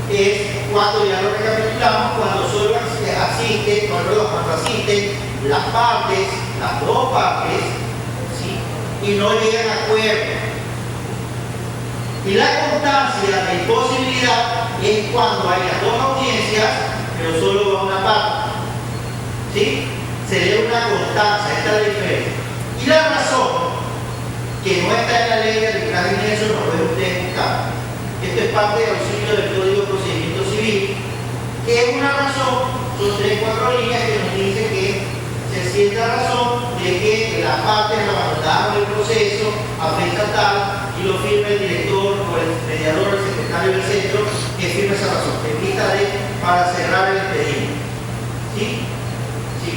es cuando, ya lo recapitulamos, cuando solo asisten las partes, las dos partes, ¿sí?, y no llegan a acuerdo. Y la constancia de imposibilidad es cuando hay las dos audiencias, pero solo va una parte. ¿Sí? Se lee una constancia, esta es la diferencia. Y la razón, que no está en la ley de arbitraje y mediación, no lo pueden ustedes buscar. Esto es parte del auxilio del Código de Procedimiento Civil, que es una razón, son 3-4 líneas que nos dicen que se sienta razón de que las partes abandonaron el proceso a fecha tal y lo firma el director o el mediador, el secretario del centro, que firme esa razón, en vista de para cerrar el expediente. ¿Sí?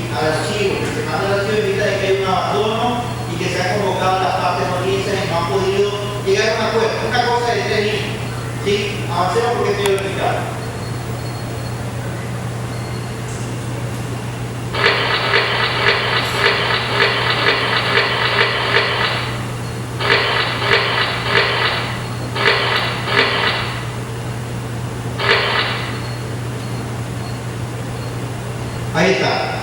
Al archivo, que se manda al archivo en vista de que hay un abandono y que se han convocado las partes de audiencia y no han podido llegar a un acuerdo. Una cosa de 3 líneas. ¿Sí? Avancemos porque estoy explicando. Ahí está.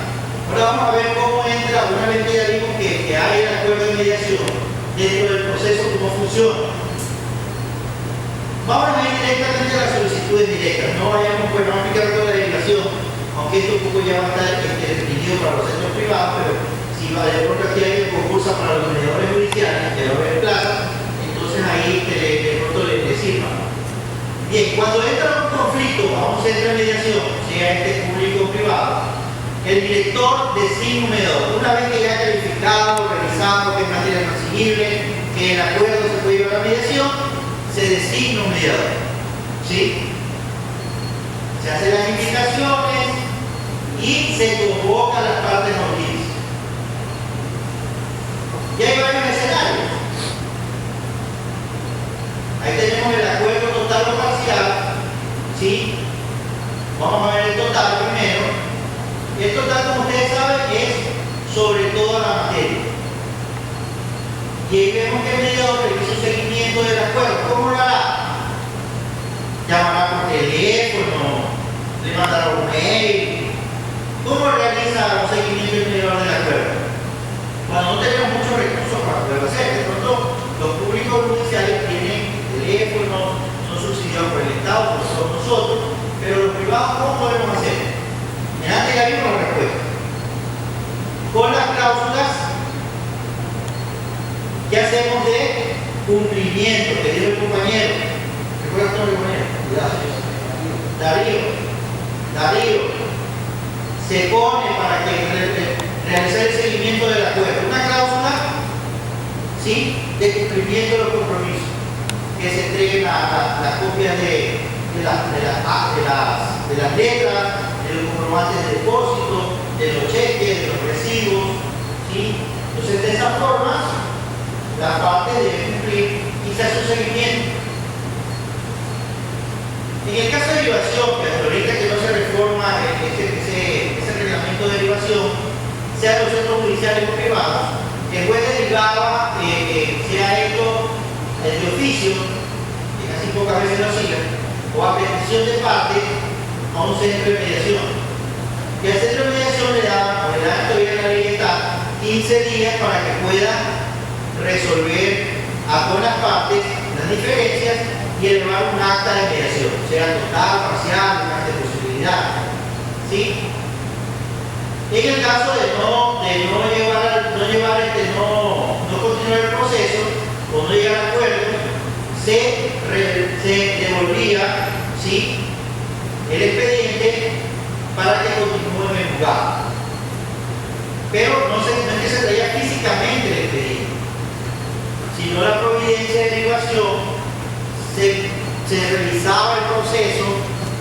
Ahora vamos a ver cómo entra, una vez que ya vimos que hay el acuerdo de mediación, dentro del proceso cómo funciona. Vamos a ir directamente a las solicitudes directas, no vayamos pues, vamos a explicar toda la legislación, aunque esto un poco ya va a estar definido para los centros privados, pero si va de pronto aquí hay un concurso para los mediadores judiciales, que no hay plaza, entonces ahí de pronto le sirva. Bien, cuando entra un conflicto a un centro de mediación, sea este público o privado, el director designa un mediador. Una vez que ya ha calificado, revisado que es materia transigible, que el acuerdo se puede llevar a la mediación, se designa un mediador. ¿Sí? Se hacen las invitaciones y se convoca a las partes motrices. Y hay varios escenarios. Ahí tenemos el acuerdo total o parcial. ¿Sí? Vamos a ver el total primero. El total, como ustedes saben, es sobre toda la materia. Y ahí vemos que el mediador realiza un seguimiento del acuerdo. ¿Cómo lo hará? Llamará por teléfono, le mandará un mail. ¿Cómo realiza un seguimiento del mediador del acuerdo? Cuando no tenemos muchos recursos para poderlo hacer, de pronto los públicos judiciales tienen teléfono, son subsidiados por el Estado, por nosotros, pero los privados, ¿cómo podemos hacer? Antes ya vimos la respuesta. Con las cláusulas que hacemos de cumplimiento, que dijo el compañero. ¿Recuerdas todo el compañero? Darío. Se pone para que realizar el seguimiento del acuerdo. Una cláusula, ¿sí?, de cumplimiento de los compromisos. Que se entreguen las copias de las letras, de los comprobantes de depósito, de los cheques, de los recibos, ¿sí? Entonces, de esa forma, las partes deben cumplir y se hace un seguimiento. En el caso de derivación, que hasta ahorita que no se reforma ese reglamento de derivación, sea los centros judiciales o privados, el juez derivaba, sea esto de oficio, que casi pocas veces lo hacía, o a petición de parte, a un centro de mediación. Y al centro de mediación le da, por el acto de la ley está, 15 días para que pueda resolver a todas las partes las diferencias y elevar un acta de mediación, sea total, parcial, un acta de posibilidad. ¿Sí? En el caso de no continuar el proceso o no llegar a acuerdo, se devolvía, ¿sí?, el expediente para que continúe en el juzgado. Pero no es que se traía físicamente el expediente, sino la providencia de derivación se revisaba el proceso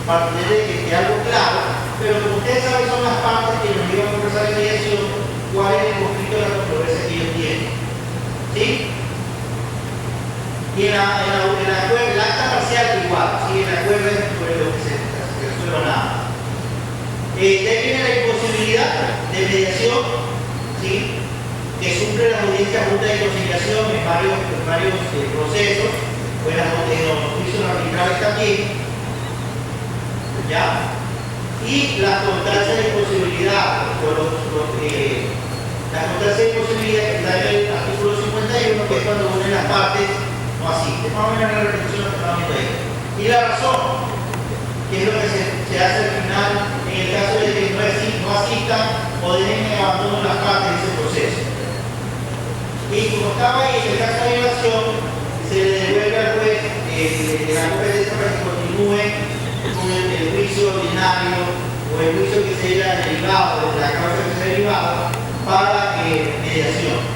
para tener que quede algo claro, pero como ustedes saben son las partes que nos iban a conversar en mediación cuál es el conflicto de la controversia que ellos tienen. ¿Sí? Y el acta parcial igual, ¿sí? El acuerdo es sobre lo que se resuelva nada. Ya tiene la imposibilidad de mediación, ¿sí?, que sufre la audiencia junta de conciliación en varios procesos, o en los juicios arbitrales también, ¿ya? Y la constancia de imposibilidad, la constancia de imposibilidad que está en el artículo 51, que es cuando une las partes no asiste. Vamos a ver la repetición que estamos viendo ahí. Y la razón, que es lo que se hace al final en el caso de que no asistan o dejen en abandono las partes de ese proceso. Y como estaba ahí, en el caso de violación, se le devuelve al juez la competencia para que continúe con el juicio ordinario o el juicio que se haya derivado, de la causa que se haya derivado, para mediación.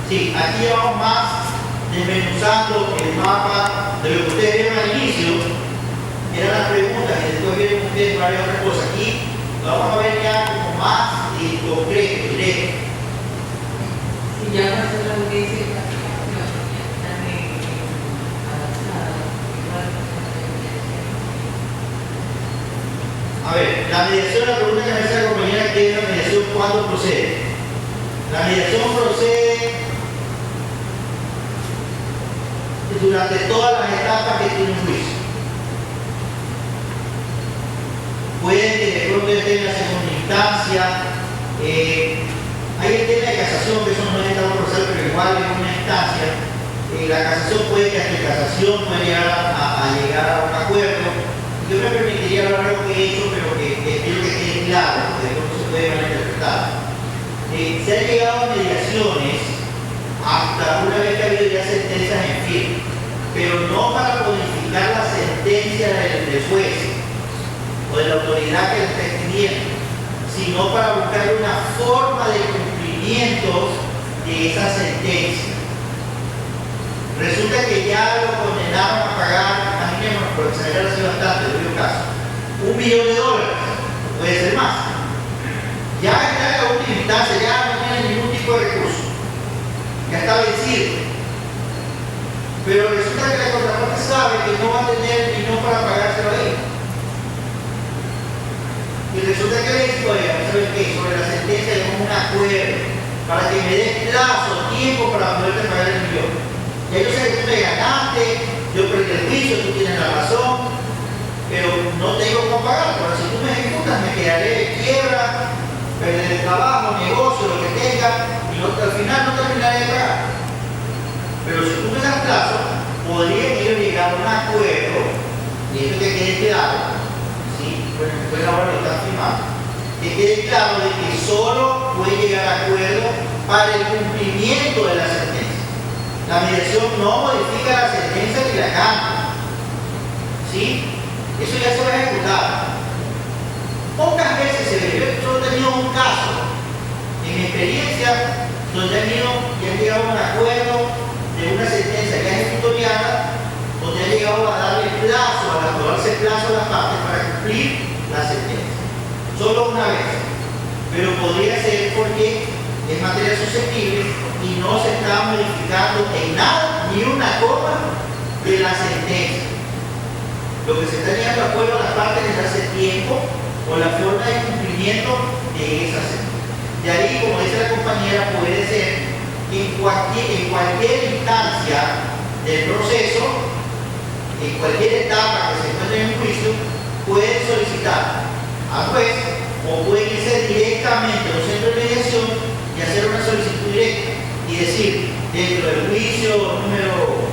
Sí, aquí vamos más desmenuzando el mapa de lo que ustedes vieron al inicio, eran las preguntas y después vieron ustedes varias otras cosas. Aquí lo vamos a ver ya como más concreto, directo. Y ya va a ser la audiencia de captación, también avanzada. A ver, la mediación, la pregunta que me hace la compañera, ¿qué es la mediación? ¿Cuándo procede? La mediación procede durante todas las etapas que tiene un juicio. Puede que de pronto esté en la segunda instancia. Hay el tema de casación, que eso no es estado procesal, pero igual es una instancia. La casación puede que hasta casación puede llegar a llegar a un acuerdo. Yo me permitiría hablar algo que he hecho, pero que quiero que quede claro, porque después no se puede malinterpretar. Se han llegado a mediaciones hasta una vez que ha habido ya sentencias en firme, pero no para modificar la sentencia del juez o de la autoridad que lo está expidiendo, sino para buscar una forma de cumplimiento de esa sentencia. Resulta que ya lo condenaron a pagar, imaginémonos, por exagerar así bastante, lo digo caso, $1 millón, puede ser más. Ya está en la última instancia, ya no tiene ningún tipo de recurso, ya está vencido. Pero resulta que la contraparte sabe que no va a tener ni no para pagárselo a él. Y resulta que le dice, oiga, ¿sabes qué? Sobre la sentencia de un acuerdo para que me des plazo, tiempo para poderte pagar el millón. Ya yo sé que tú me ganaste, yo perdí el juicio, tú tienes la razón, pero no tengo cómo pagar. Pero si tú me ejecutas, me quedaré de quiebra, perderé el trabajo, negocio, lo que tenga, y al final no terminaré de pagar. Pero si tú me das plazo, podría yo llegar a un acuerdo, y esto que quede claro. Bueno, después ahora lo están firmando, que quede claro de que solo puede llegar a acuerdo para el cumplimiento de la sentencia. La mediación no modifica la sentencia ni la cambia. ¿Sí? Eso ya se va a ejecutar. Pocas veces se ve. Yo solo he tenido un caso en mi experiencia donde han llegado a un acuerdo de una sentencia que es ejecutoriada, donde ha llegado a darle plazo, a darse plazo a las partes para cumplir la sentencia. Solo una vez. Pero podría ser porque es materia susceptible y no se está modificando en nada, ni una coma de la sentencia. Lo que se está llegando a acuerdo a las partes desde hace tiempo o la forma de cumplimiento de esa sentencia. De ahí, como dice la compañera, puede ser que en cualquier instancia del proceso, en cualquier etapa que se encuentre en un juicio, pueden solicitar al juez o pueden irse directamente a un centro de mediación y hacer una solicitud directa y decir, dentro del juicio número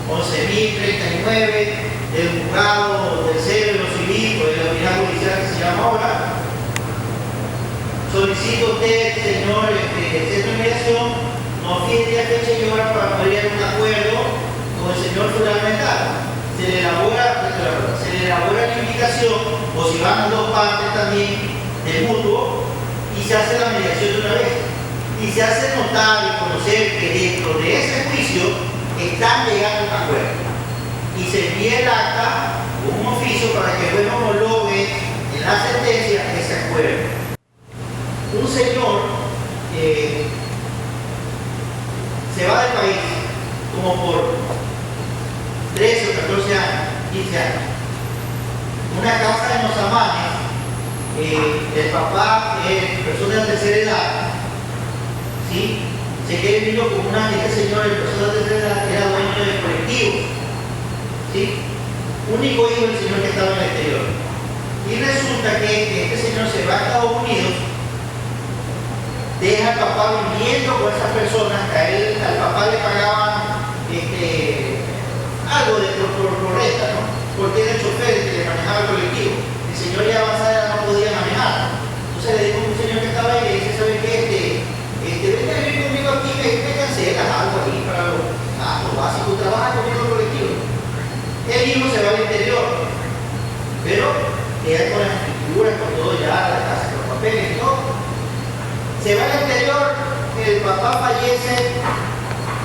11.039 del juzgado tercero de lo civil o de la unidad judicial que se llama ahora, solicito usted, señor, el centro de mediación, nos fije día, fecha y hora para poder llegar a un acuerdo con el señor fundamental. Se le elabora la invitación, o si van las dos partes también de mutuo, y se hace la mediación de una vez. Y se hace notar y conocer que dentro de ese juicio están llegando a un acuerdo. Y se envía el acta o un oficio para que el juez homologue en la sentencia ese acuerdo. Un señor se va del país como por 13 o 14 años, 15 años. Una casa en los Amanes, el papá es persona de la tercera edad, ¿sí? Se queda viviendo con este señor, el persona de la tercera edad, era dueño del colectivo, ¿sí? Único hijo del señor que estaba en el exterior. Y resulta que este señor se va a Estados Unidos, deja al papá viviendo con esas personas, al papá le pagaban algo por renta, ¿no? Porque era el chofer que le manejaba el colectivo. El señor ya avanzada no podía manejar. Entonces le dijo a un señor que estaba ahí, le dice, ¿sabes qué? Vete a vivir conmigo aquí, me cancelas algo ahí para lo básico, trabaja conmigo en el colectivo. El hijo se va al interior, pero queda con las escrituras, con todo ya, la casa, con los papeles y todo. Se va al exterior, el papá fallece.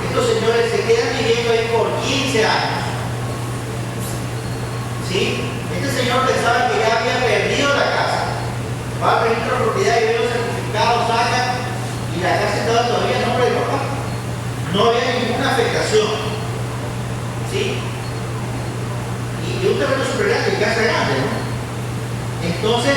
Estos señores se quedan viviendo ahí por 15 años. ¿Sí? Este señor pensaba que ya había perdido la casa. Va a registro de propiedad y ve los certificados, saca, y la casa estaba todavía en nombre del papá. No había ninguna afectación. ¿Sí? Y un terreno súper grande, y casa grande, ¿no? Entonces,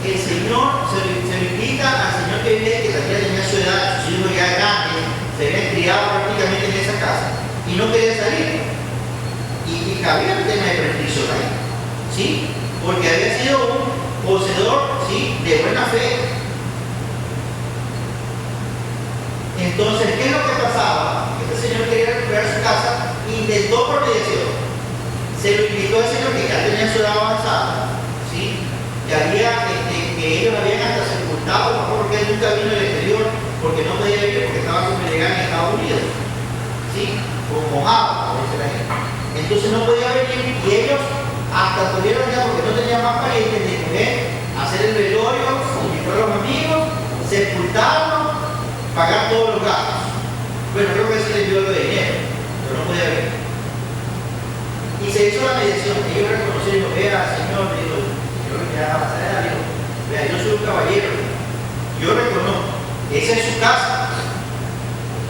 el señor se le invita al señor que vive, que también tenía su edad, sus hijos ya grandes, se habían criado prácticamente en esa casa y no quería salir. cabía el tema de prescripción ahí, ¿sí? Porque había sido un poseedor, ¿sí?, de buena fe. Entonces, ¿qué es lo que pasaba? Este señor quería recuperar su casa, intentó por mediación. Se lo invitó al señor que ya tenía su edad avanzada, ¿sí? Que ellos habían hasta sepultado, porque él nunca vino del exterior, porque no podía vivir, porque estaba como ilegal en Estados Unidos, ¿sí? Como mojado, como dice la gente. Entonces no podía venir y ellos hasta tuvieron ya, porque no tenían más parientes, de coger, hacer el velorio, invitar a los amigos, sepultarlo, pagar todos los gastos. Bueno, creo que se les dio algo de dinero, pero no podía venir. Y se hizo la mediación. Ellos reconocieron, vea, señor, digo, yo me quedaba a pasar, digo, vea, yo soy un caballero, yo reconozco, esa es su casa.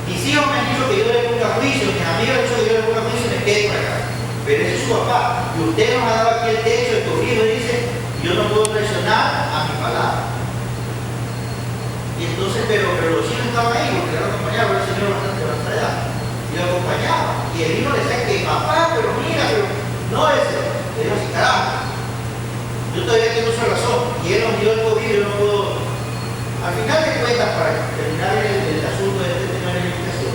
Mis hijos me han dicho que yo le ponga juicio, mis amigos han dicho que yo le ponga juicio y me quede por acá. Pero ese es su papá. Y usted nos ha dado aquí el techo, el cobijo, y dice, yo no puedo traicionar a mi palabra. Y entonces, pero los hijos estaban ahí, porque lo acompañaba, el señor bastante avanzada edad. Y lo acompañaba. Y el hijo le decía que papá, pero mira, pero no ese. Le dijo así, carajo. Yo todavía tengo su razón. Y él nos dio el cobijo, yo no puedo. Al final de cuentas, para terminar el asunto de este tema de la invitación,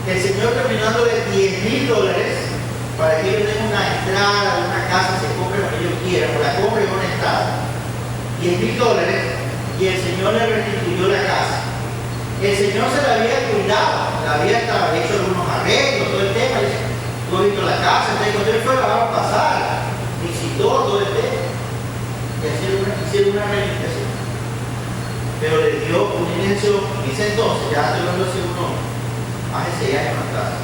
el señor terminando de $10,000 para que ellos den una entrada, una casa, se compre lo que ellos quieran, o la compre con una entrada. $10,000, y el señor le restituyó la casa. El señor se la había cuidado, la había hecho algunos arreglos, todo el tema. Dice, tú has visto la casa, entonces cuando él fue la van a pasar, visitó todo el tema. Y hicieron una reivindicación. Pero le dio un inicio, en ese entonces, ya estoy hablando hace más de 6 años atrás,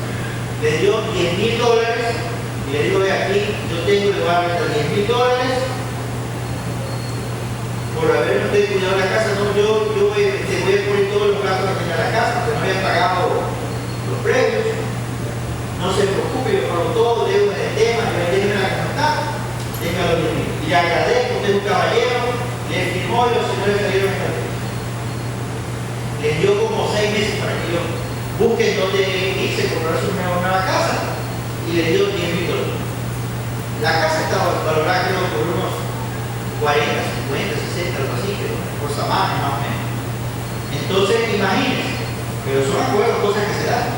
le dio $10,000 y le digo, ve aquí, yo tengo que darle $10,000 por haber usted cuidado la casa. No, yo voy a poner todos los gastos que tenía la casa, porque no habían pagado los precios. No se preocupe, yo pago todo, debo el tema, yo déjeme la cantar, tenga los $10,000. Y le agradezco, usted es un caballero, le firmó y los señores salieron a esta. Les dio como 6 meses para que ellos busquen dónde irse, comprarse una nueva casa, y les dio $10,000. La casa estaba valorada, creo, por unos 40, 50, 60, algo así, pero cosa más o menos. Entonces, imagínense, pero son acuerdos, cosas que se dan.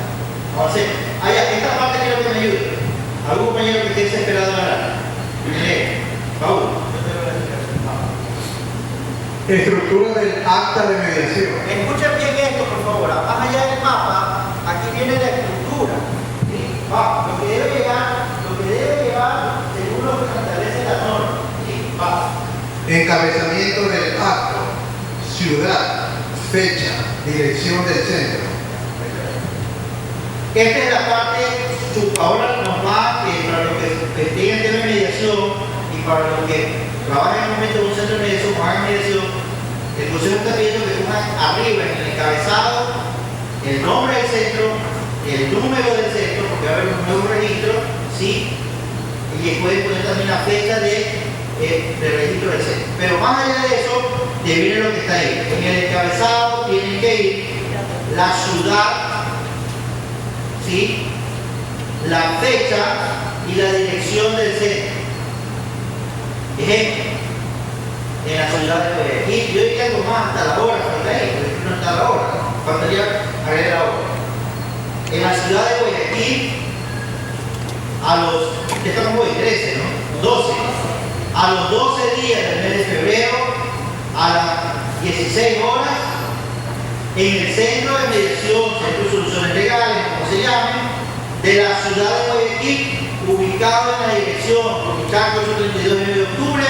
Vamos a hacer, esta parte quiero que me ayude. ¿Algún compañero que esté desesperado de hablar? Paul, yo te voy a decir. Estructura del acta de mediación. Escuchen bien esto, por favor. Más allá del mapa, aquí viene la estructura. ¿Sí? Lo que debe llevar según lo que establece la norma. ¿Sí? Encabezamiento del acto, ciudad, fecha, dirección del centro. Esta es la parte, ahora nos va, para los que estén en tema de mediación y para los que trabajan en el momento de un centro de mediación o hagan mediación, el consejo está pidiendo que pongan arriba en el encabezado el nombre del centro, el número del centro, porque va a haber un nuevo registro, ¿sí? Y pueden poner también la fecha del registro del centro. Pero más allá de eso, viene lo que está ahí. En el encabezado tienen que ir la ciudad, ¿sí?, la fecha y la dirección del centro. Ejemplo, en la ciudad de Guayaquil, yo diría algo más hasta la hora, porque no está la hora, faltaría agregar la hora. En la ciudad de Guayaquil, estamos hoy 13, ¿no? 12. A los 12 días del mes de febrero, a las 16 horas, en el centro de mediación, centro de soluciones legales, como se llame, de la ciudad de Guayaquil, ubicado en la dirección Unichanco 832 9 de octubre,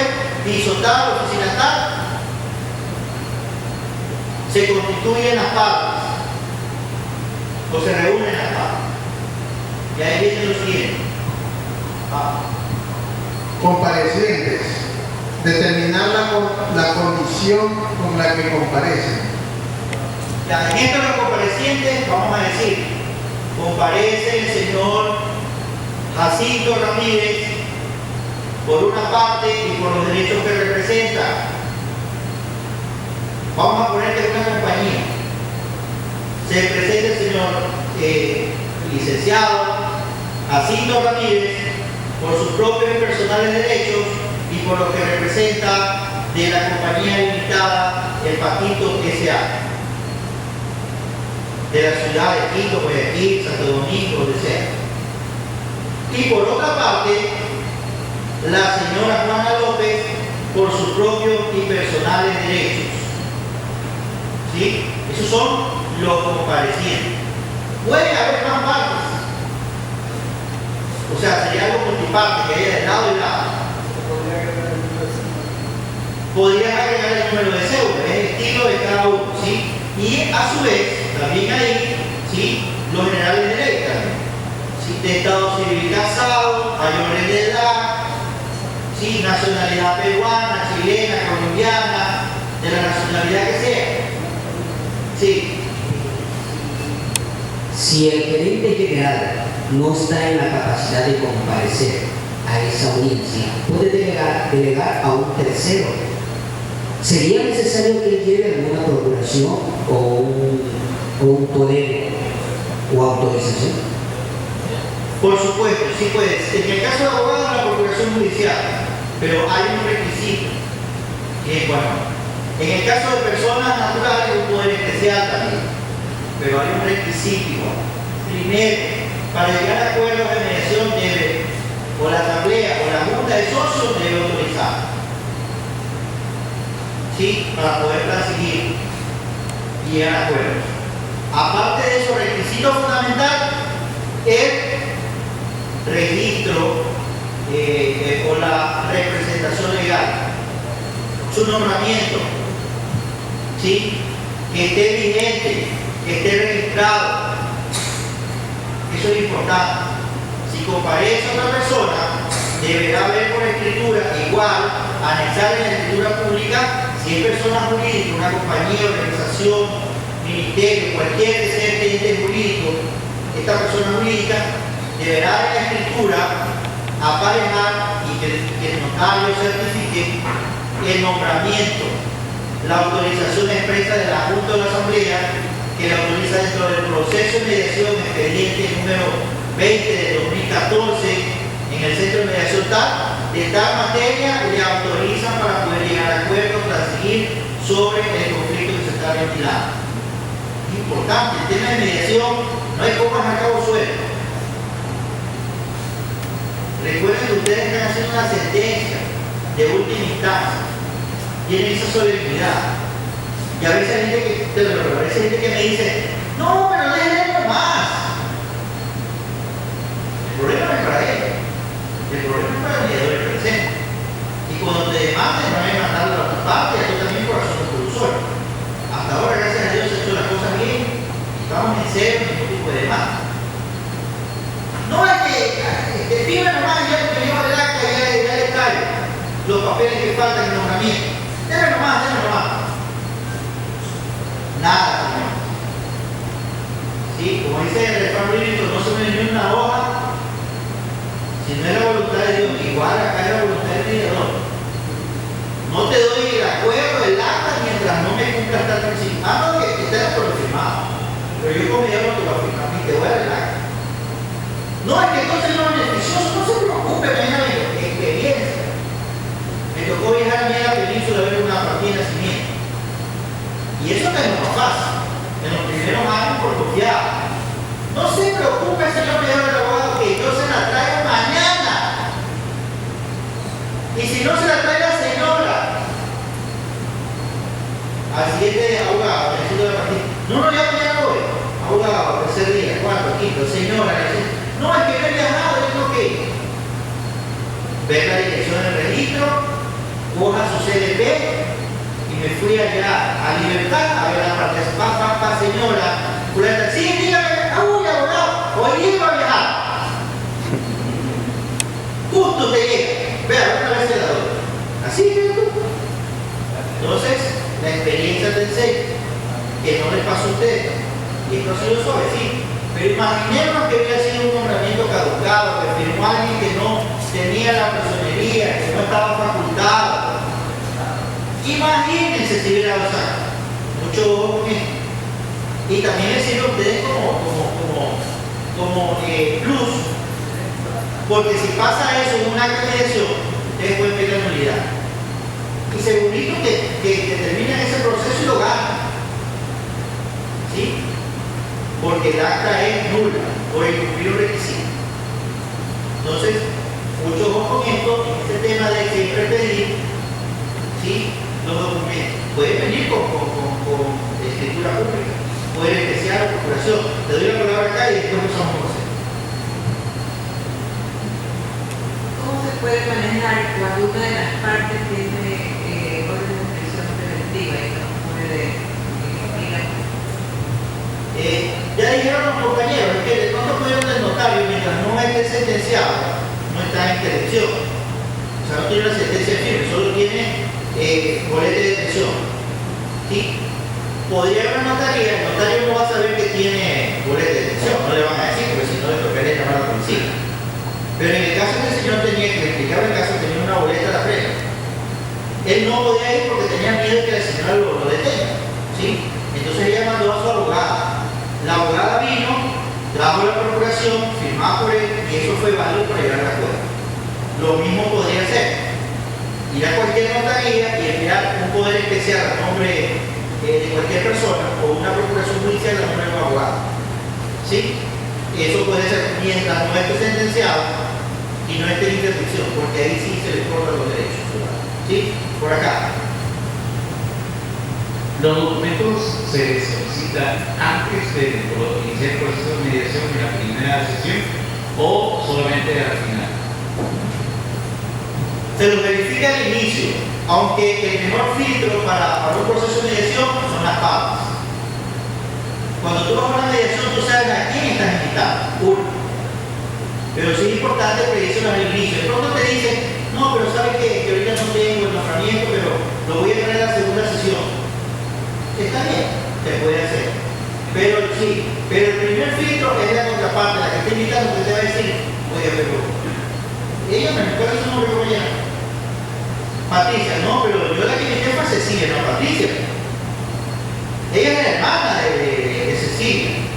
piso tal, oficina tal, se constituyen las partes, o se reúnen las partes. Y ahí viene lo siguiente. Comparecientes. Determinar la condición con la que comparecen. Ya, en esto los comparecientes, vamos a decir, comparece el señor Jacinto Ramírez por una parte y por los derechos que representa. Vamos a poner que es una compañía. Se presenta el señor licenciado Jacinto Ramírez, por sus propios y personales derechos y por lo que representa de la compañía limitada El Patito S.A. de la ciudad de Quito, Guayaquil, Santo Domingo, donde sea. Y por otra parte, la señora Juana López, por sus propios y personales derechos. ¿Sí? Esos son los comparecientes. Puede haber más partes. O sea, sería algo multiparte, que haya de lado y lado. Podrían agregar el número de cédula, es el estilo de cada uno, ¿sí? Y a su vez, también ahí, ¿sí? Los generales de ley también. ¿Sí? De estado civil casado, mayores de edad, ¿sí? Nacionalidad peruana, chilena, colombiana, de la nacionalidad que sea. Sí. Si el gerente general no está en la capacidad de comparecer a esa audiencia, puede delegar a un tercero. ¿Sería necesario que él lleve alguna procuración o un poder o autorización? Por supuesto, sí puede. En el caso de abogados, la procuración judicial, pero hay un requisito. Y bueno, en el caso de personas naturales, un poder especial también, pero hay un requisito. Primero, para llegar a acuerdos de mediación debe, o la asamblea o la junta de socios debe autorizar. ¿Sí? Para poder transigir y llegar a acuerdos. Aparte de eso, requisito fundamental, el registro o la representación legal, su nombramiento, ¿sí? Que esté vigente, que esté registrado. Eso es importante. Si comparece a otra persona, deberá ver por escritura, igual, anexar en la escritura pública, si es persona jurídica, una compañía, organización, ministerio, cualquier que sea el ente jurídico, esta persona jurídica deberá en la escritura aparejar y que el notario certifique el nombramiento, la autorización expresa de la Junta de la Asamblea, que la autoriza dentro del proceso de mediación expediente número 20 de 2014 en el Centro de Mediación de tal materia le autorizan para poder llegar a acuerdos, transigir sobre el conflicto que se está ventilando. Es importante, el tema de mediación no hay copas a cabo suelto. Recuerden que ustedes están haciendo una sentencia de última instancia, tienen esa solemnidad. Y a veces hay gente que me dice, no, pero déjenlo más. El problema no es para él. El problema es para el mediador presente. Y cuando te demanden, no hay que mandarlo a otra parte, y tú también por asunto productor. Hasta ahora, gracias a Dios, se han hecho las cosas bien. Estamos en cero, ningún tipo de demanda. No es que firme nomás, ya que lleva el acta, ya le traigo los papeles que faltan en el nombramiento. Déme nomás. Nada, señor. Sí, como dice el refrán bíblico, no se me dio una hoja. Si no es la voluntad de Dios, igual acá es la voluntad del mediador. No te doy el acuerdo, el acta, mientras no me cumpla tal principio. No, que esté por lo firmado. Pero yo como mediador no te voy a firmar, ni te voy a dar el acta. No, es que entonces no es beneficioso, no se preocupe, me deja mi experiencia. Me tocó viajar a la península a ver una partida de nacimiento. Y eso que no es fácil. En los primeros años por confiar. No se preocupe, señor mediador del abogado, que yo se la traigo mañana. Y si no se la trae la señora, al siguiente abogado, necesito de la partida. No, ya mañana voy. Abogado, tercer día, cuarto, quinto, señora, no, es que no he viajado, yo tengo que ir. Ver la dirección del registro, coja su CDP y me fui allá a Libertad a ver la parte de señora. Sí, dígame, abogado, hoy iba a viajar. Justo te llega, vea, otra vez se la doy. Así es tú. Entonces, la experiencia te enseña que no les pasó a ustedes. Y esto ha sido suavecito. Pero imaginemos que hubiera sido un nombramiento caducado, que firmó alguien que no tenía la personería, que no estaba facultado. Imagínense si hubiera pasado. Mucho ojo con esto. Y también les sirve a ustedes como plus Porque si pasa eso en un acta de mediación, ustedes pueden pedir la nulidad. Y segurito que terminen ese proceso y lo ganan. ¿Sí? Porque el acta es nula por incumplir un requisito. Entonces, mucho ojo con esto, en este tema de siempre pedir, ¿sí?, los documentos. Pueden venir con escritura pública, pueden especial la procuración. Te doy la palabra acá y después usamos un proceso. ¿Cómo se puede manejar cuando una de las partes tiene orden de prisión preventiva y no puede ya dijeron los compañeros, es que de pronto pudieron del notario, mientras no esté sentenciado, no está en interdicción. O sea, no tiene una sentencia firme, solo tiene boleta de detención. ¿Sí? Podría haber una notaría, el notario no va a saber que tiene boleta de detención, no le van a decir, porque si no le tocaría llamar a la policía. Pero en el caso que el señor tenía, que le explicaba el caso, tenía una boleta de la frena. Él no podía ir porque tenía miedo de que la señora lo detenga. ¿Sí? Entonces ella mandó a su abogada. La abogada vino, trajo la procuración, firmada por él, y eso fue válido para llegar a acuerdo. Lo mismo podría ser ir a cualquier notaría y enviar un poder especial a nombre de cualquier persona o una procuración judicial a nombre de un abogado. ¿Sí? Eso puede ser mientras no esté sentenciado y no esté en interdicción, porque ahí sí se le cortan los derechos. ¿Sí? Por acá. Los documentos se solicitan antes de iniciar el proceso de mediación en la primera sesión o solamente al final. Se los verifica al inicio, aunque el mejor filtro para un proceso de mediación son las partes. Cuando tú vas a una mediación, tú sabes a quién estás invitado, uno. Pero sí es importante predecirlo al inicio. De pronto te dicen, no, pero sabes que ahorita no tengo el nombramiento, pero lo voy a traer a la segunda sesión. Está bien, se puede hacer. Pero sí, pero el primer filtro es la contraparte, la que está invitando, que te va a decir, oye, pero ella me recuerda su nombre como ella. Patricia, no, pero yo la que invité fue a Cecilia, no Patricia. Ella es la hermana de Cecilia.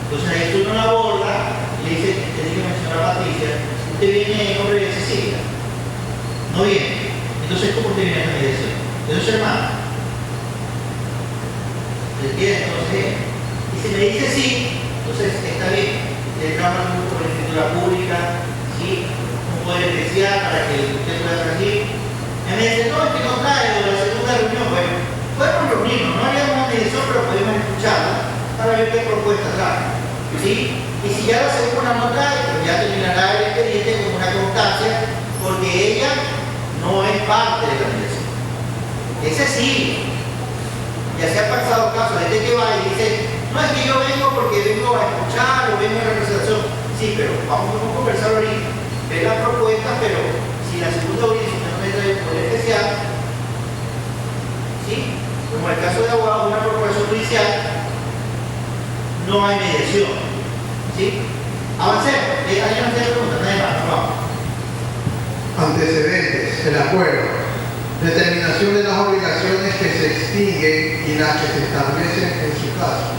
Entonces ahí tú no la abordas y le dices, te digo, señora Patricia, usted viene en nombre de Cecilia. No viene. Entonces, ¿cómo usted viene a esta mediación? ¿De su hermana? ¿Entiendes? Entonces, y si me dice sí, entonces está bien. Le trabaja un grupo de escritura pública, ¿sí? Un poder especial para que usted pueda tranquilo. Y me dice, no, es que no trae de la segunda reunión. Bueno, podemos reunirnos, no haríamos una mediación, pero podemos escucharla para ver qué propuesta trae. ¿Sí? Y si ya la segunda no trae, pues ya terminará el expediente con una constancia, porque ella no es parte de la mediación. Ese sí. Ya se ha pasado casos de gente que va y dice, no es que yo vengo porque vengo a escuchar o vengo a representación. Sí, pero vamos a conversar ahorita, ver la propuesta, pero si la segunda audiencia no me trae el poder especial, ¿sí? Como el caso de abogado, una procuración judicial, no hay mediación. ¿Sí? Avancemos. ¿Alguien me tiene preguntas? Nadie más, vamos. Antecedentes, el acuerdo. Determinación de las obligaciones que se extinguen y las que se establecen en su caso.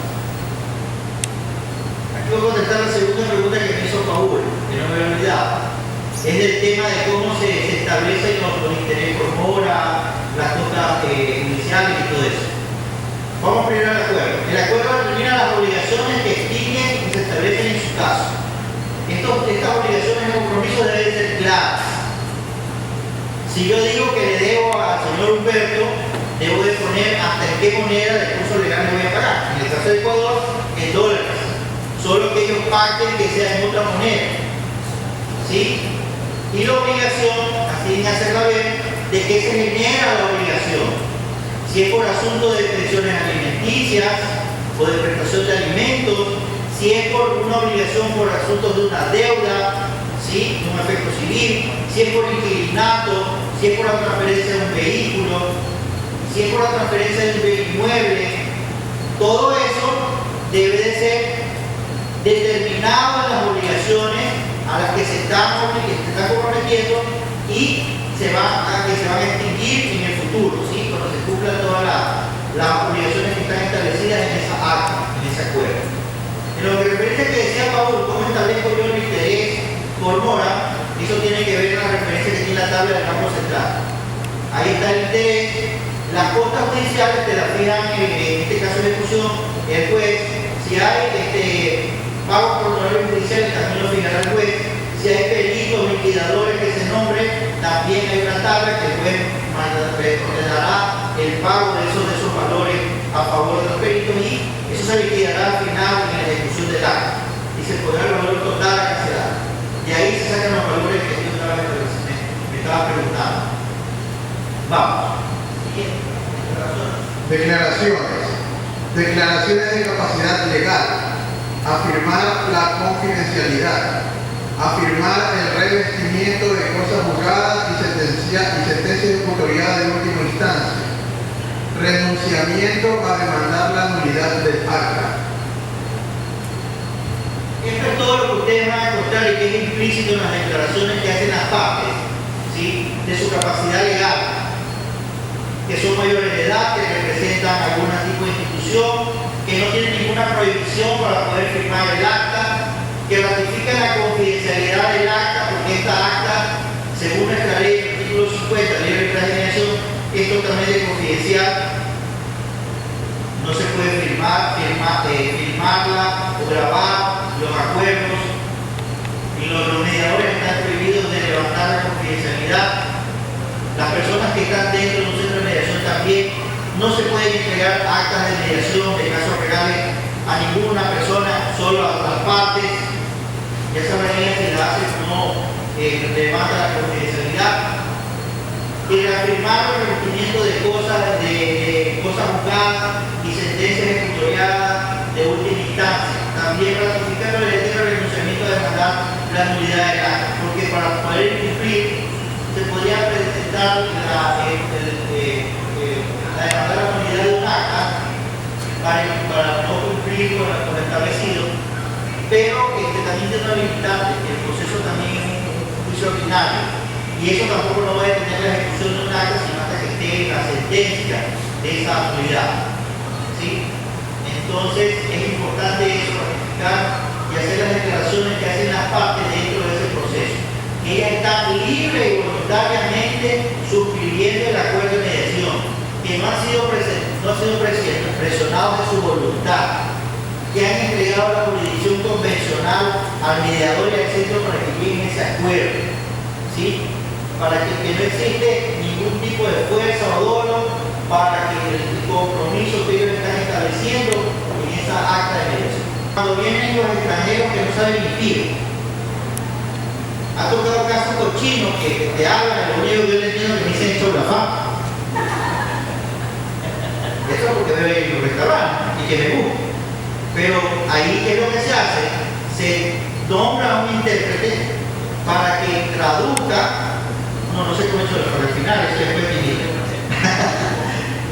Aquí voy a contestar la segunda pregunta que me hizo Paul, que no me había olvidado. Es del tema de cómo se establecen los intereses por mora, las cosas judiciales y todo eso. Vamos primero al acuerdo. El acuerdo determina las obligaciones que extinguen y se establecen en su caso. Estas obligaciones de compromiso deben ser claras. Si yo digo que le debo al señor Humberto, debo de poner hasta en qué moneda de curso legal le voy a pagar. En el caso de Ecuador, en dólares. Solo que ellos pacten que sea en otra moneda. ¿Sí? Y la obligación, así en hacerla ver, de qué se genera la obligación. Si es por asunto de pensiones alimenticias o de prestación de alimentos, si es por una obligación por asuntos de una deuda, ¿sí? Un efecto civil, si es por inquilinato, si es por la transferencia de un vehículo, si es por la transferencia de un inmueble, todo eso debe de ser determinado en las obligaciones a las que se están comprometiendo y que se van a extinguir en el futuro, ¿sí? Cuando se cumplan todas las obligaciones que están establecidas en esa acta, en ese acuerdo. En lo que referencia que decía Pablo, ¿cómo establezco yo el interés por mora, eso tiene que ver con la referencia que tiene la tabla del campo central. Ahí está el interés. Las costas judiciales te las fijan en este caso de ejecución el juez. Si hay pagos por honorarios judiciales, también lo fijará el juez. Si hay peritos, liquidadores que se nombren, también hay una tabla que el juez ordenará el pago de esos valores a favor de los peritos y eso se liquidará al final en la ejecución del acta. Y se podrá el valor total a cancelar. Y ahí se sacan los valores que yo me estaba preguntando. Vamos. Declaraciones. Declaraciones de capacidad legal. Afirmar la confidencialidad. Afirmar el revestimiento de cosas juzgadas y sentencia ejecutoriada de última instancia. Renunciamiento a demandar la nulidad del acta. Esto es todo lo que ustedes van a encontrar y que es implícito en las declaraciones que hacen las partes, ¿sí?, de su capacidad legal, que son mayores de edad, que representan algún tipo de institución, que no tienen ninguna prohibición para poder firmar el acta, que ratifican la confidencialidad del acta, porque esta acta, según nuestra ley, el artículo 50, ley de mediación, es totalmente confidencial. No se puede firmarla o grabar los acuerdos, y los mediadores están prohibidos de levantar la confidencialidad. Las personas que están dentro de un centro de mediación también no se pueden entregar actas de mediación de casos reales a ninguna persona, solo a las partes. Ya saben si la hace o no levanta la confidencialidad. Y reafirmar el reconocimiento de cosas juzgadas y sentencias ejecutoriadas de última instancia. También ratificar el renunciamiento de demandar la nulidad del acta, porque para poder cumplir se podría presentar la demandar la nulidad de un acta para no cumplir con lo establecido, pero también tiene una limitante, que el proceso también es un juicio ordinario. Y eso tampoco no va a detener la ejecución de un acta, sino hasta que esté la sentencia de esa autoridad. ¿Sí? Entonces es importante eso, ratificar y hacer las declaraciones que hacen las partes dentro de ese proceso. Ellas están libre y voluntariamente suscribiendo el acuerdo de mediación, que no han sido presionados de su voluntad, que han entregado la jurisdicción convencional al mediador y al centro para que lleguen ese acuerdo. ¿Sí? Para que no existe ningún tipo de fuerza o dolo para que el compromiso que ellos están estableciendo en esa acta de mediación. Cuando vienen los extranjeros que no saben emitir, ha tocado casos cochinos que te hablan, lo único que yo le entiendo que me dicen sobre la fama. Eso es porque beben en los restaurantes y que me gusta. Pero ahí, ¿qué es lo que se hace? Se nombra un intérprete para que traduzca. No sé cómo he hecho pero al final, eso después de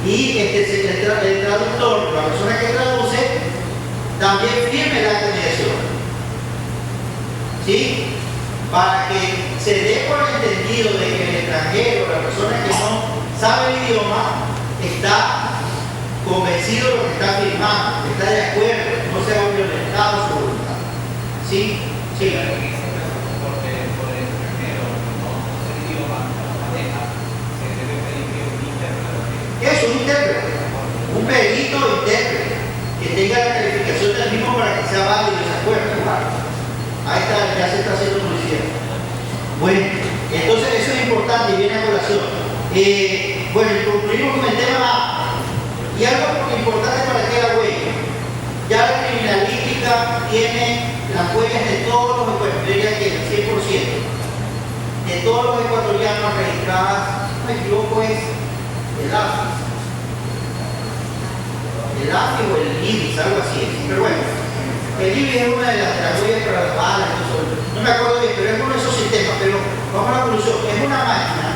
y el traductor, la persona que traduce, también firme el acta de mediación. ¿Sí? Para que se dé por entendido de que el extranjero, la persona que no sabe el idioma, está convencido de lo que está firmando, está de acuerdo, no se ha violentado su voluntad. ¿Sí? Sí. Es un intérprete, un perito intérprete, que tenga la calificación del mismo para que sea válido ese acuerdo. Ahí está, ya se está haciendo publicidad. Bueno, entonces eso es importante y viene a colación. Bueno, concluimos con el tema. Y algo importante para que la huella. Ya la criminalística tiene las huellas de todos los ecuatorianos, que el 100%, de todos los ecuatorianos registradas, no me equivoco, es el AFI. El AFI o el IBIS, algo así es. Pero bueno, el IBIS es una de las huellas para las balas, no me acuerdo bien, pero es uno de esos sistemas. Pero vamos a la conclusión, es una máquina,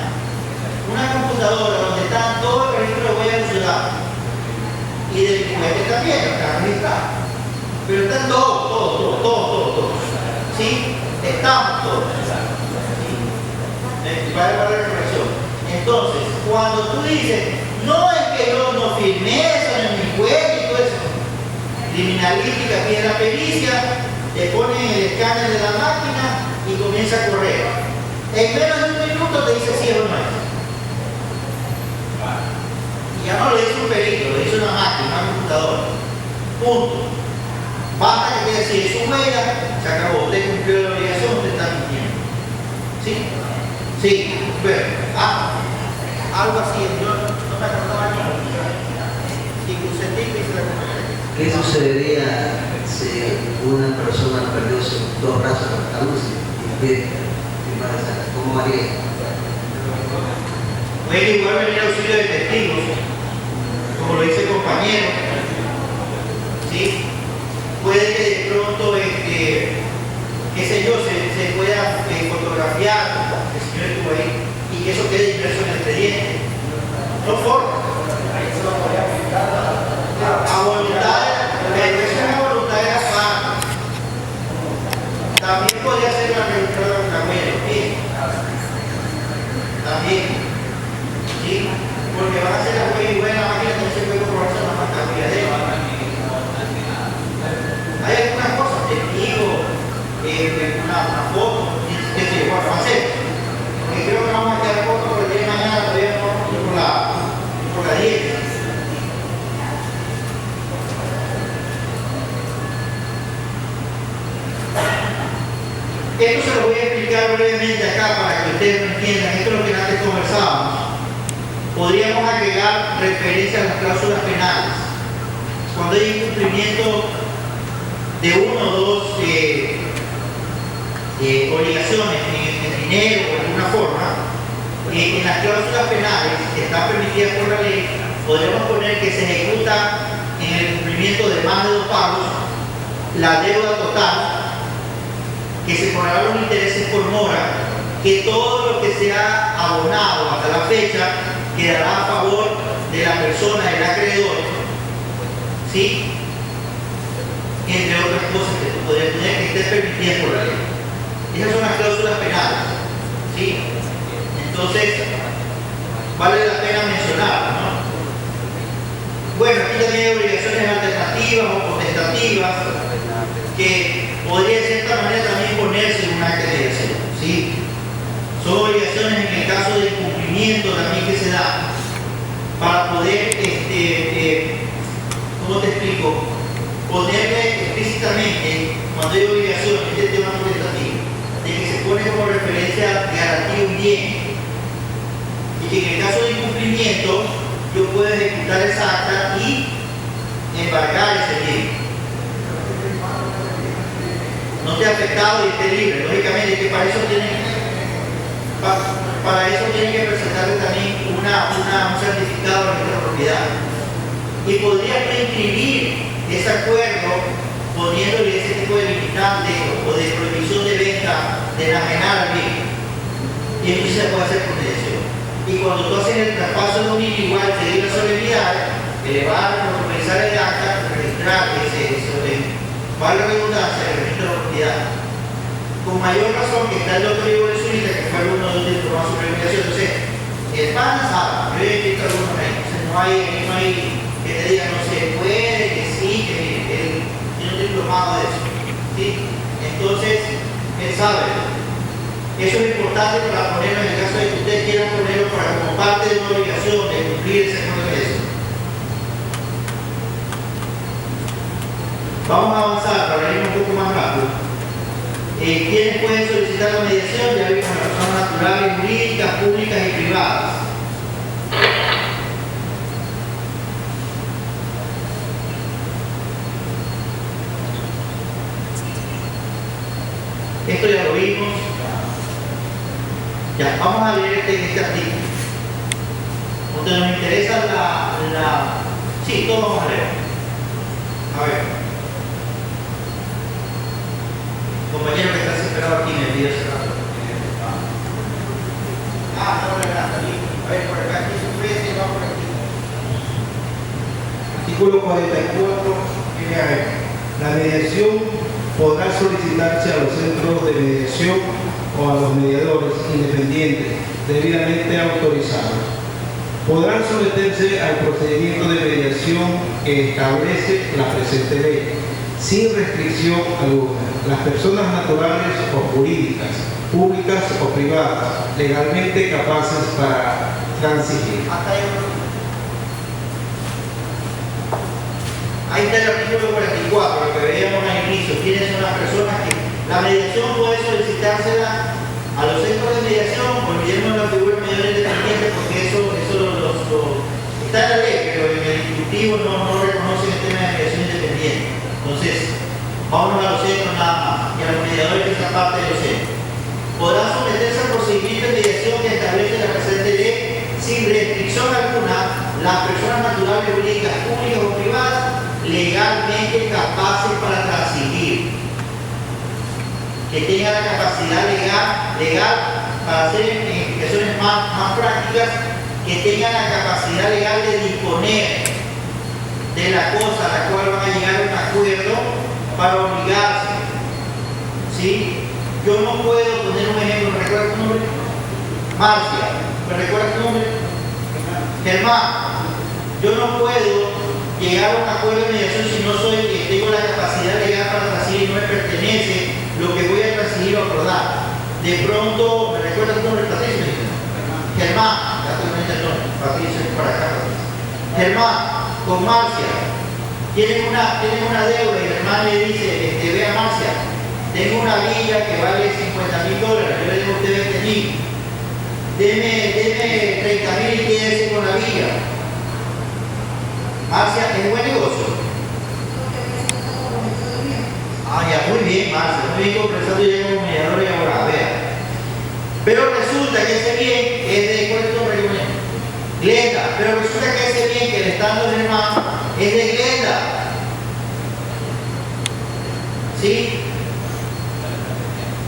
una computadora donde están todos los registros de huellas de ciudad y delincuentes también, están registrados. Pero están todos. ¿Sí? Estamos todos. Para la recuperación. Entonces, cuando tú dices, no es que yo no firmé eso en mi cuenta y todo eso, criminalística pide la pericia, te ponen el escáner de la máquina y comienza a correr. En menos de un minuto te dice sí o no es. Y ya no lo dice un perito, lo dice una máquina, una computadora. Punto. Basta que quede así, es su huella, se acabó. Usted cumplió la obligación, usted está mintiendo. ¿Sí? Sí, bueno. Algo así, yo no me acordaba ni. ¿Qué sucedería si una persona perdió sus dos brazos por la luz y pierde? ¿Cómo haría? Puede igual venir auxilio de testigos, como lo dice el compañero. ¿Sí? Puede que de pronto, qué sé yo, se pueda fotografiar el señor estuvo ahí y que eso quede impreso en el expediente. No forma. A voluntad, pero eso es una voluntad de las partes. También podría ser la registrada de la huella de los pies. También. ¿Sí? Porque van a ser la huella y buena máquina, no se puede comprobar la marca de hay algunas cosas, testigo, una foto, que se llevó a hacer. Porque creo que vamos a quedar cortos porque el día de mañana todavía no vamos por la dieta. Esto se lo voy a explicar brevemente acá para que ustedes lo entiendan. Esto es lo que antes conversábamos. Podríamos agregar referencia a las cláusulas penales. Cuando hay incumplimiento de uno o dos obligaciones en dinero o de alguna forma, en las cláusulas penales que están permitidas por la ley, podríamos poner que se ejecuta en el cumplimiento de más de 2 pagos la deuda total, que se cobrarán los intereses por mora, que todo lo que se ha abonado hasta la fecha quedará a favor de la persona, del acreedor, ¿sí? Entre otras cosas que podría tener que esté permitidas por la ley. Esas son las cláusulas penales, ¿sí? Entonces, vale la pena mencionarlo, ¿no? Bueno, aquí también hay obligaciones alternativas o potestativas que podría de cierta manera también ponerse en un acta de mediación, ¿sí? Son obligaciones en el caso de incumplimiento también que se da para poder, ¿cómo te explico? Ponerle explícitamente, cuando hay obligaciones, este tema potestativo, de que se pone como referencia garantía un bien y que en el caso de incumplimiento yo puedo ejecutar esa acta y embargar ese bien. No esté afectado y esté libre. Lógicamente que para eso tienen que presentarle también un certificado de la propiedad. Y podría prescribir ese acuerdo poniéndole ese tipo de limitante o de prohibición de venta de enajenar al bien. Y entonces se puede hacer por mediación. Y cuando tú haces el traspaso de dominio, igual te dio la solemnidad, elevar, protocolarizar el acta, registrar valga la redundancia, el registro de la propiedad. Con mayor razón que está el otro libro de Zurita, que fue uno de los diplomados sobre mediación. Entonces, el PAN sabe, yo he visto algunos ahí. Entonces, no hay que te diga no se puede, que sí, que él tiene un diplomado de eso. ¿Sí? Entonces, él sabe. Eso es importante para ponerlo en el caso de que ustedes quieran ponerlo como parte de una obligación de cumplir ese acuerdo de eso. Vamos a avanzar para ir un poco más rápido. ¿Quiénes pueden solicitar la mediación? Ya vimos las personas naturales, jurídicas, públicas y privadas. Esto ya lo vimos. Ya, vamos a leer este artículo. Entonces nos interesa Sí, todos vamos a leer. A ver. Compañero que está esperado aquí me pide cerrar. No, verdad, a ver, por acá, aquí sufre, vamos por aquí. Artículo 44, la mediación podrá solicitarse a los centros de mediación o a los mediadores independientes debidamente autorizados. Podrán someterse al procedimiento de mediación que establece la presente ley, sin restricción alguna. Las personas naturales o jurídicas, públicas o privadas, legalmente capaces para transigir. Ahí está el artículo 44, lo que veíamos al inicio. ¿Quiénes son las personas que la mediación puede solicitársela a los centros de mediación? Olvidemos la figura mediador independiente porque eso está en la ley, pero en el Ejecutivo no reconoce el tema de mediación independiente. Entonces, vámonos a los centros nada más y a los mediadores que están parte de los centros. Podrán someterse al procedimiento de mediación que establece la presente ley sin restricción alguna las personas naturales, jurídicas, públicas o privadas legalmente capaces para transigir, que tengan la capacidad legal para hacer investigaciones más prácticas, que tengan la capacidad legal de disponer de la cosa a la cual van a llegar a un acuerdo para obligarse. ¿Sí? Yo no puedo poner un ejemplo, ¿me recuerda tu nombre? Marcia, ¿me recuerda tu nombre? Germán, yo no puedo llegar a un acuerdo de mediación si no soy que tengo la capacidad legal para transigir y no me pertenece lo que voy a transigir o acordar. De pronto, ¿me recuerda tu nombre, Patricio? Germán, ya te pones el nombre, Patricio, para acá, Patricio. Germán, con Marcia, tienen una deuda y Germán le dice, vea Marcia, tengo una villa que vale $50,000, yo le digo a usted 20,000, deme 30,000 y quédese con la villa. Marcia, ¿es buen negocio? Ah, ya, muy bien, Marcia, muy bien conversando ya como mediador y abogado, vea. Pero resulta que ese bien es de, ¿cuál es tu nombre? Glenda, pero resulta que ese bien que le está dando el hermano es de Glenda. ¿Sí?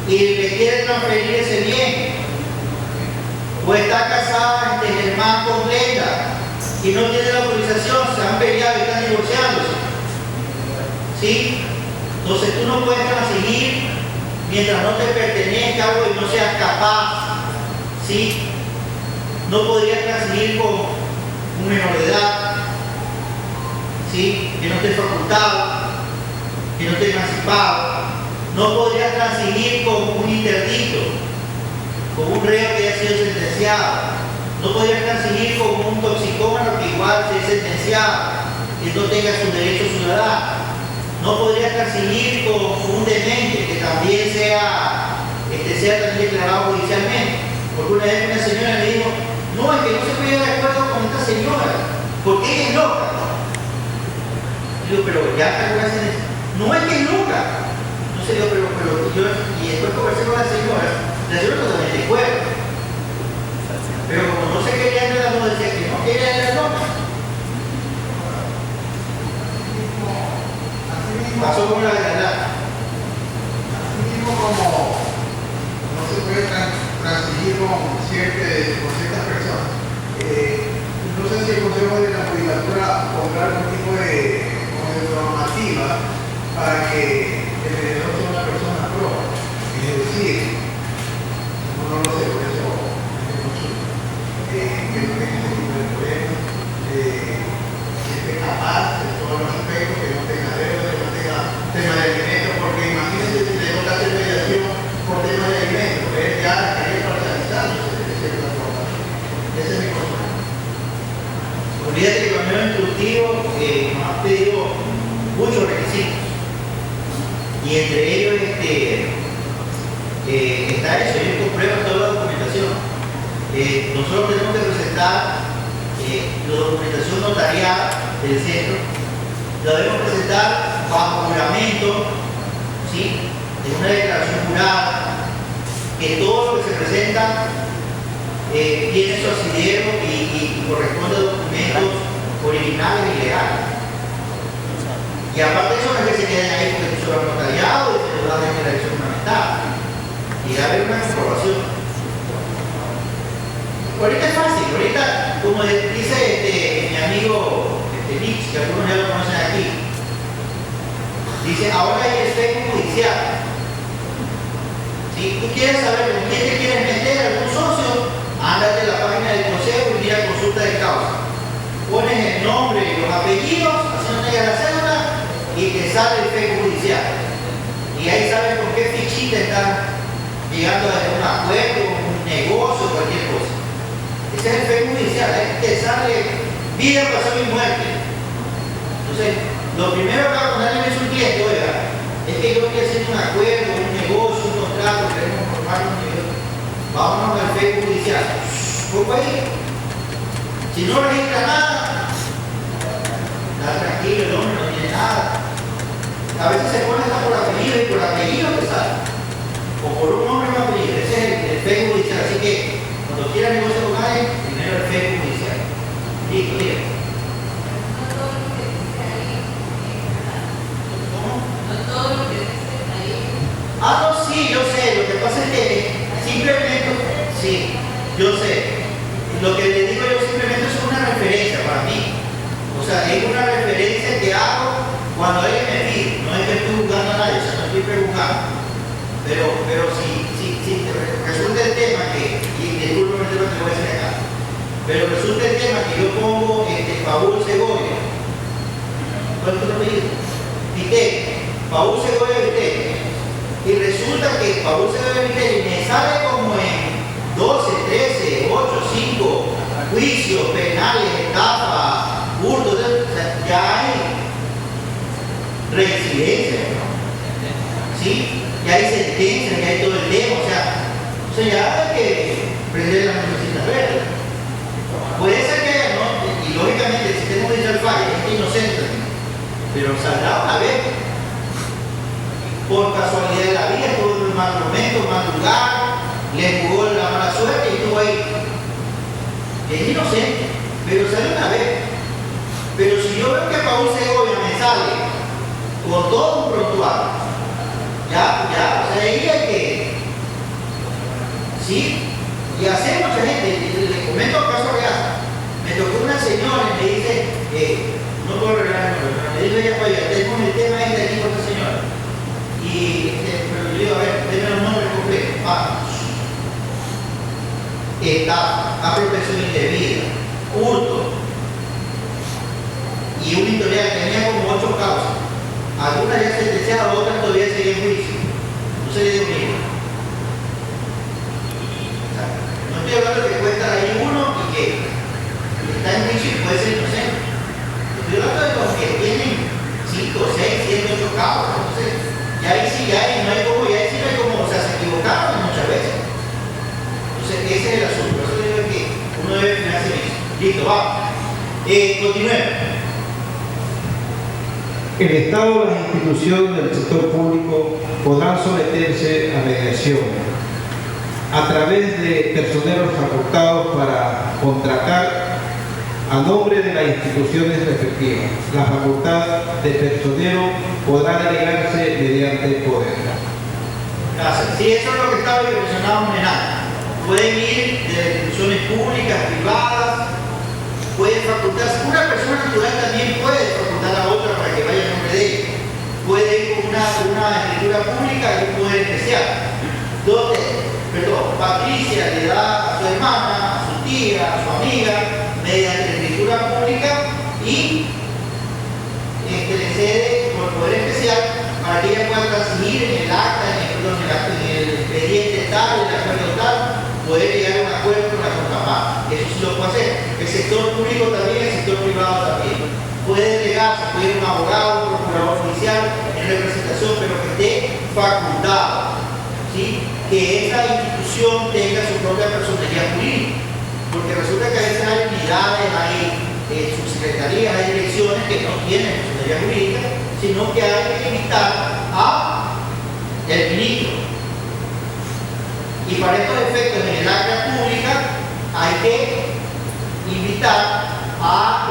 Y le quiere transferir ese bien. O está casada entre Germán con Glenda y no tiene la autorización, se han peleado y están divorciándose. ¿Sí? Entonces tú no puedes transigir mientras no te pertenezca algo y no seas capaz. ¿Sí? No podrías transigir con un menor de edad, ¿sí? Que no esté facultado, que no esté emancipado. No podrías transigir con un interdicto, con un reo que haya sido sentenciado. No podrías transigir con un toxicómano que igual sea sentenciado, que no tenga su derecho ciudadano. No podrías transigir con un demente que también sea también declarado judicialmente. Porque una vez una señora le dijo, no, es que no se puede de acuerdo con esta señora, porque ella es loca. Digo, pero ya está con esa sentencia. No es que es loca. No sé, digo, pero yo, y después conversé con la señora totalmente de acuerdo. Pero como no se quería entrar, no decía que no quería entrar loca. Pasó como la verdad. Así mismo como no se puede transigir con ciertas personas. No sé si el Consejo de la Judicatura pondrá algún tipo de normativa para que el mediador sea una persona pro. Es decir, no lo sé, por eso me consulto. Que no tenga ese tipo de problemas, que esté capaz de todos los aspectos, que no tenga deuda, que no tenga tema de alimentos, porque imagínense si le toca hacer mediación por tema de alimentos, porque él ya estaría parcializándose de cierta forma. Ese es mi consejo. Olvídate que con el medio instructivo nos han pedido muchos requisitos. Y entre ellos está eso, ellos comprueban toda la documentación. Nosotros tenemos que presentar la documentación notariada del centro, la debemos presentar bajo juramento, ¿sí? En una declaración jurada, que todo lo que se presenta tiene su asidero y corresponde a documentos originales y legales. Y aparte de eso, no es que se queden ahí porque tú solo has notariado y te lo das en la dirección fundamental. Y debe haber una comprobación. Ahorita es fácil, ahorita, como dice mi amigo Nix, que algunos ya lo conocen aquí, dice, ahora hay espejo judicial. Si tú quieres saber con quién te quieres meter, algún socio, ándate a la página del consejo y mira consulta de causa. Pones el nombre y los apellidos, así no tengas la cédula, y te sale el fe judicial. Y ahí saben con qué fichita están llegando a un acuerdo, un negocio, cualquier cosa. Ese es el fe judicial, ahí te sale vida, pasión y muerte. Entonces, lo primero que va a ponerle es un cliente, oiga, es que yo quiero hacer un acuerdo, un negocio, un contrato, queremos formar un negocio. Vámonos al fe judicial. ¿Cómo ahí? Si no registra nada, está tranquilo, el hombre no tiene nada. A veces se pone hasta por apellido y por apellido que sale. O por un nombre y un apellido. Ese es el fe judicial. Así que cuando quieran negocio con alguien, primero el fe judicial. Listo, bien. ¿Cómo? No todo lo que dice ahí. Ah, no, sí, yo sé. Lo que pasa es que simplemente, sí, yo sé. Lo que le digo yo simplemente es una referencia para mí. O sea, es una referencia que hago cuando alguien me pide. No es que estoy juzgando a nadie, o sea, no estoy prejuzgando. Pero si resulta el tema que, y disculpen lo que voy a decir acá, pero resulta el tema que yo pongo Paul Segovia, ¿cuál es tu apellido? Vitelli, Paul Segovia Vitelli, y resulta que Paul Segovia Vitelli me sale como en 12, 13, 8, 5 juicios penales, estafa, hurto, o sea, ya hay reincidencia, ¿no? ¿Sí? Ya hay sentencia, ya hay todo el tema, o sea ya hay que prender la lucecita verde. Puede ser que no, y lógicamente el sistema judicial falla, es inocente también, pero saldrá una vez. Por casualidad de la vida, estuvo en un mal momento, un mal lugar, le jugó la mala suerte y estuvo ahí. Es inocente, pero sale una vez. Pero si yo veo que Paul Segovia me sale con todo un prontuario, ya, o sea, ahí hay que, sí, y hacer mucha gente, les comento el caso real. Me tocó una señora y me dice, no puedo regalar el nombre, pero me dijo ella, oye, tengo el tema aquí con esta señora. Y pero yo digo, a ver, denme los nombres completos. Estafa, apropiación indebida, hurto y un historial que tenía como 8 causas. Algunas ya sentenciadas, otras todavía siguen en juicio. No se le dio miedo. O sea, no estoy hablando de que puede estar ahí uno y que está en juicio y puede ser inocente. Estoy hablando de los que tienen 5, 6, 7, 8 causas. Entonces, ya ahí sí, ya ahí no hay como, ya ahí sí no hay como, o sea, se equivocaron muchas veces. Entonces, ese es el asunto. Por eso digo que uno debe fijarse en eso. Listo, vamos. Continuemos. El Estado o las instituciones del sector público podrán someterse a mediación a través de personeros facultados para contratar a nombre de las instituciones respectivas. La facultad de personero podrá delegarse mediante poder. Gracias. Sí, eso es lo que estaba mencionado en antes. Pueden ir de instituciones públicas, privadas, pueden facultarse. Una persona natural también puede facultar a otra para que vaya a nombre de ella. Puede ir con una escritura pública y un poder especial. Patricia le da a su hermana, a su tía, a su amiga, mediante escritura pública y le cede por poder especial para que ella pueda transigir en el acta, en el expediente tal, en el acuerdo tal, poder llegar a un acuerdo con la contraparte. Eso sí lo puede hacer. El sector público también, el sector privado también. Puede delegarse, puede ir un abogado, un procurador judicial en representación, pero que esté facultado, ¿sí? Que esa institución tenga su propia personería jurídica. Porque resulta que a veces hay unidades, hay subsecretarías, hay direcciones que no tienen personería jurídica, sino que hay que invitar al ministro. Y para estos efectos en el área pública hay que invitar al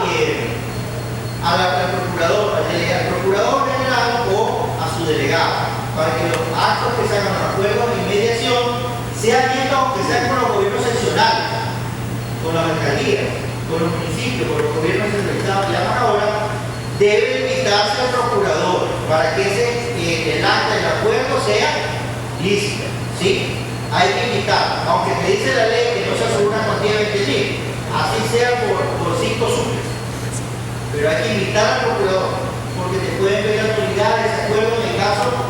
procurador, al procurador general o a su delegado, para que los actos que se hagan los acuerdos de mediación sean hechos, aunque sean con los gobiernos seccionales, con las alcaldías, con los municipios, con los gobiernos centralizados, llaman ahora, debe invitarse al procurador para que el acta del acuerdo sea lícita, ¿sí? Hay que invitar, aunque te dice la ley que no se asegura una cuantía de 20.000, así sea por 5 suples. Pero hay que invitar al procurador, porque te pueden ver autoridades caso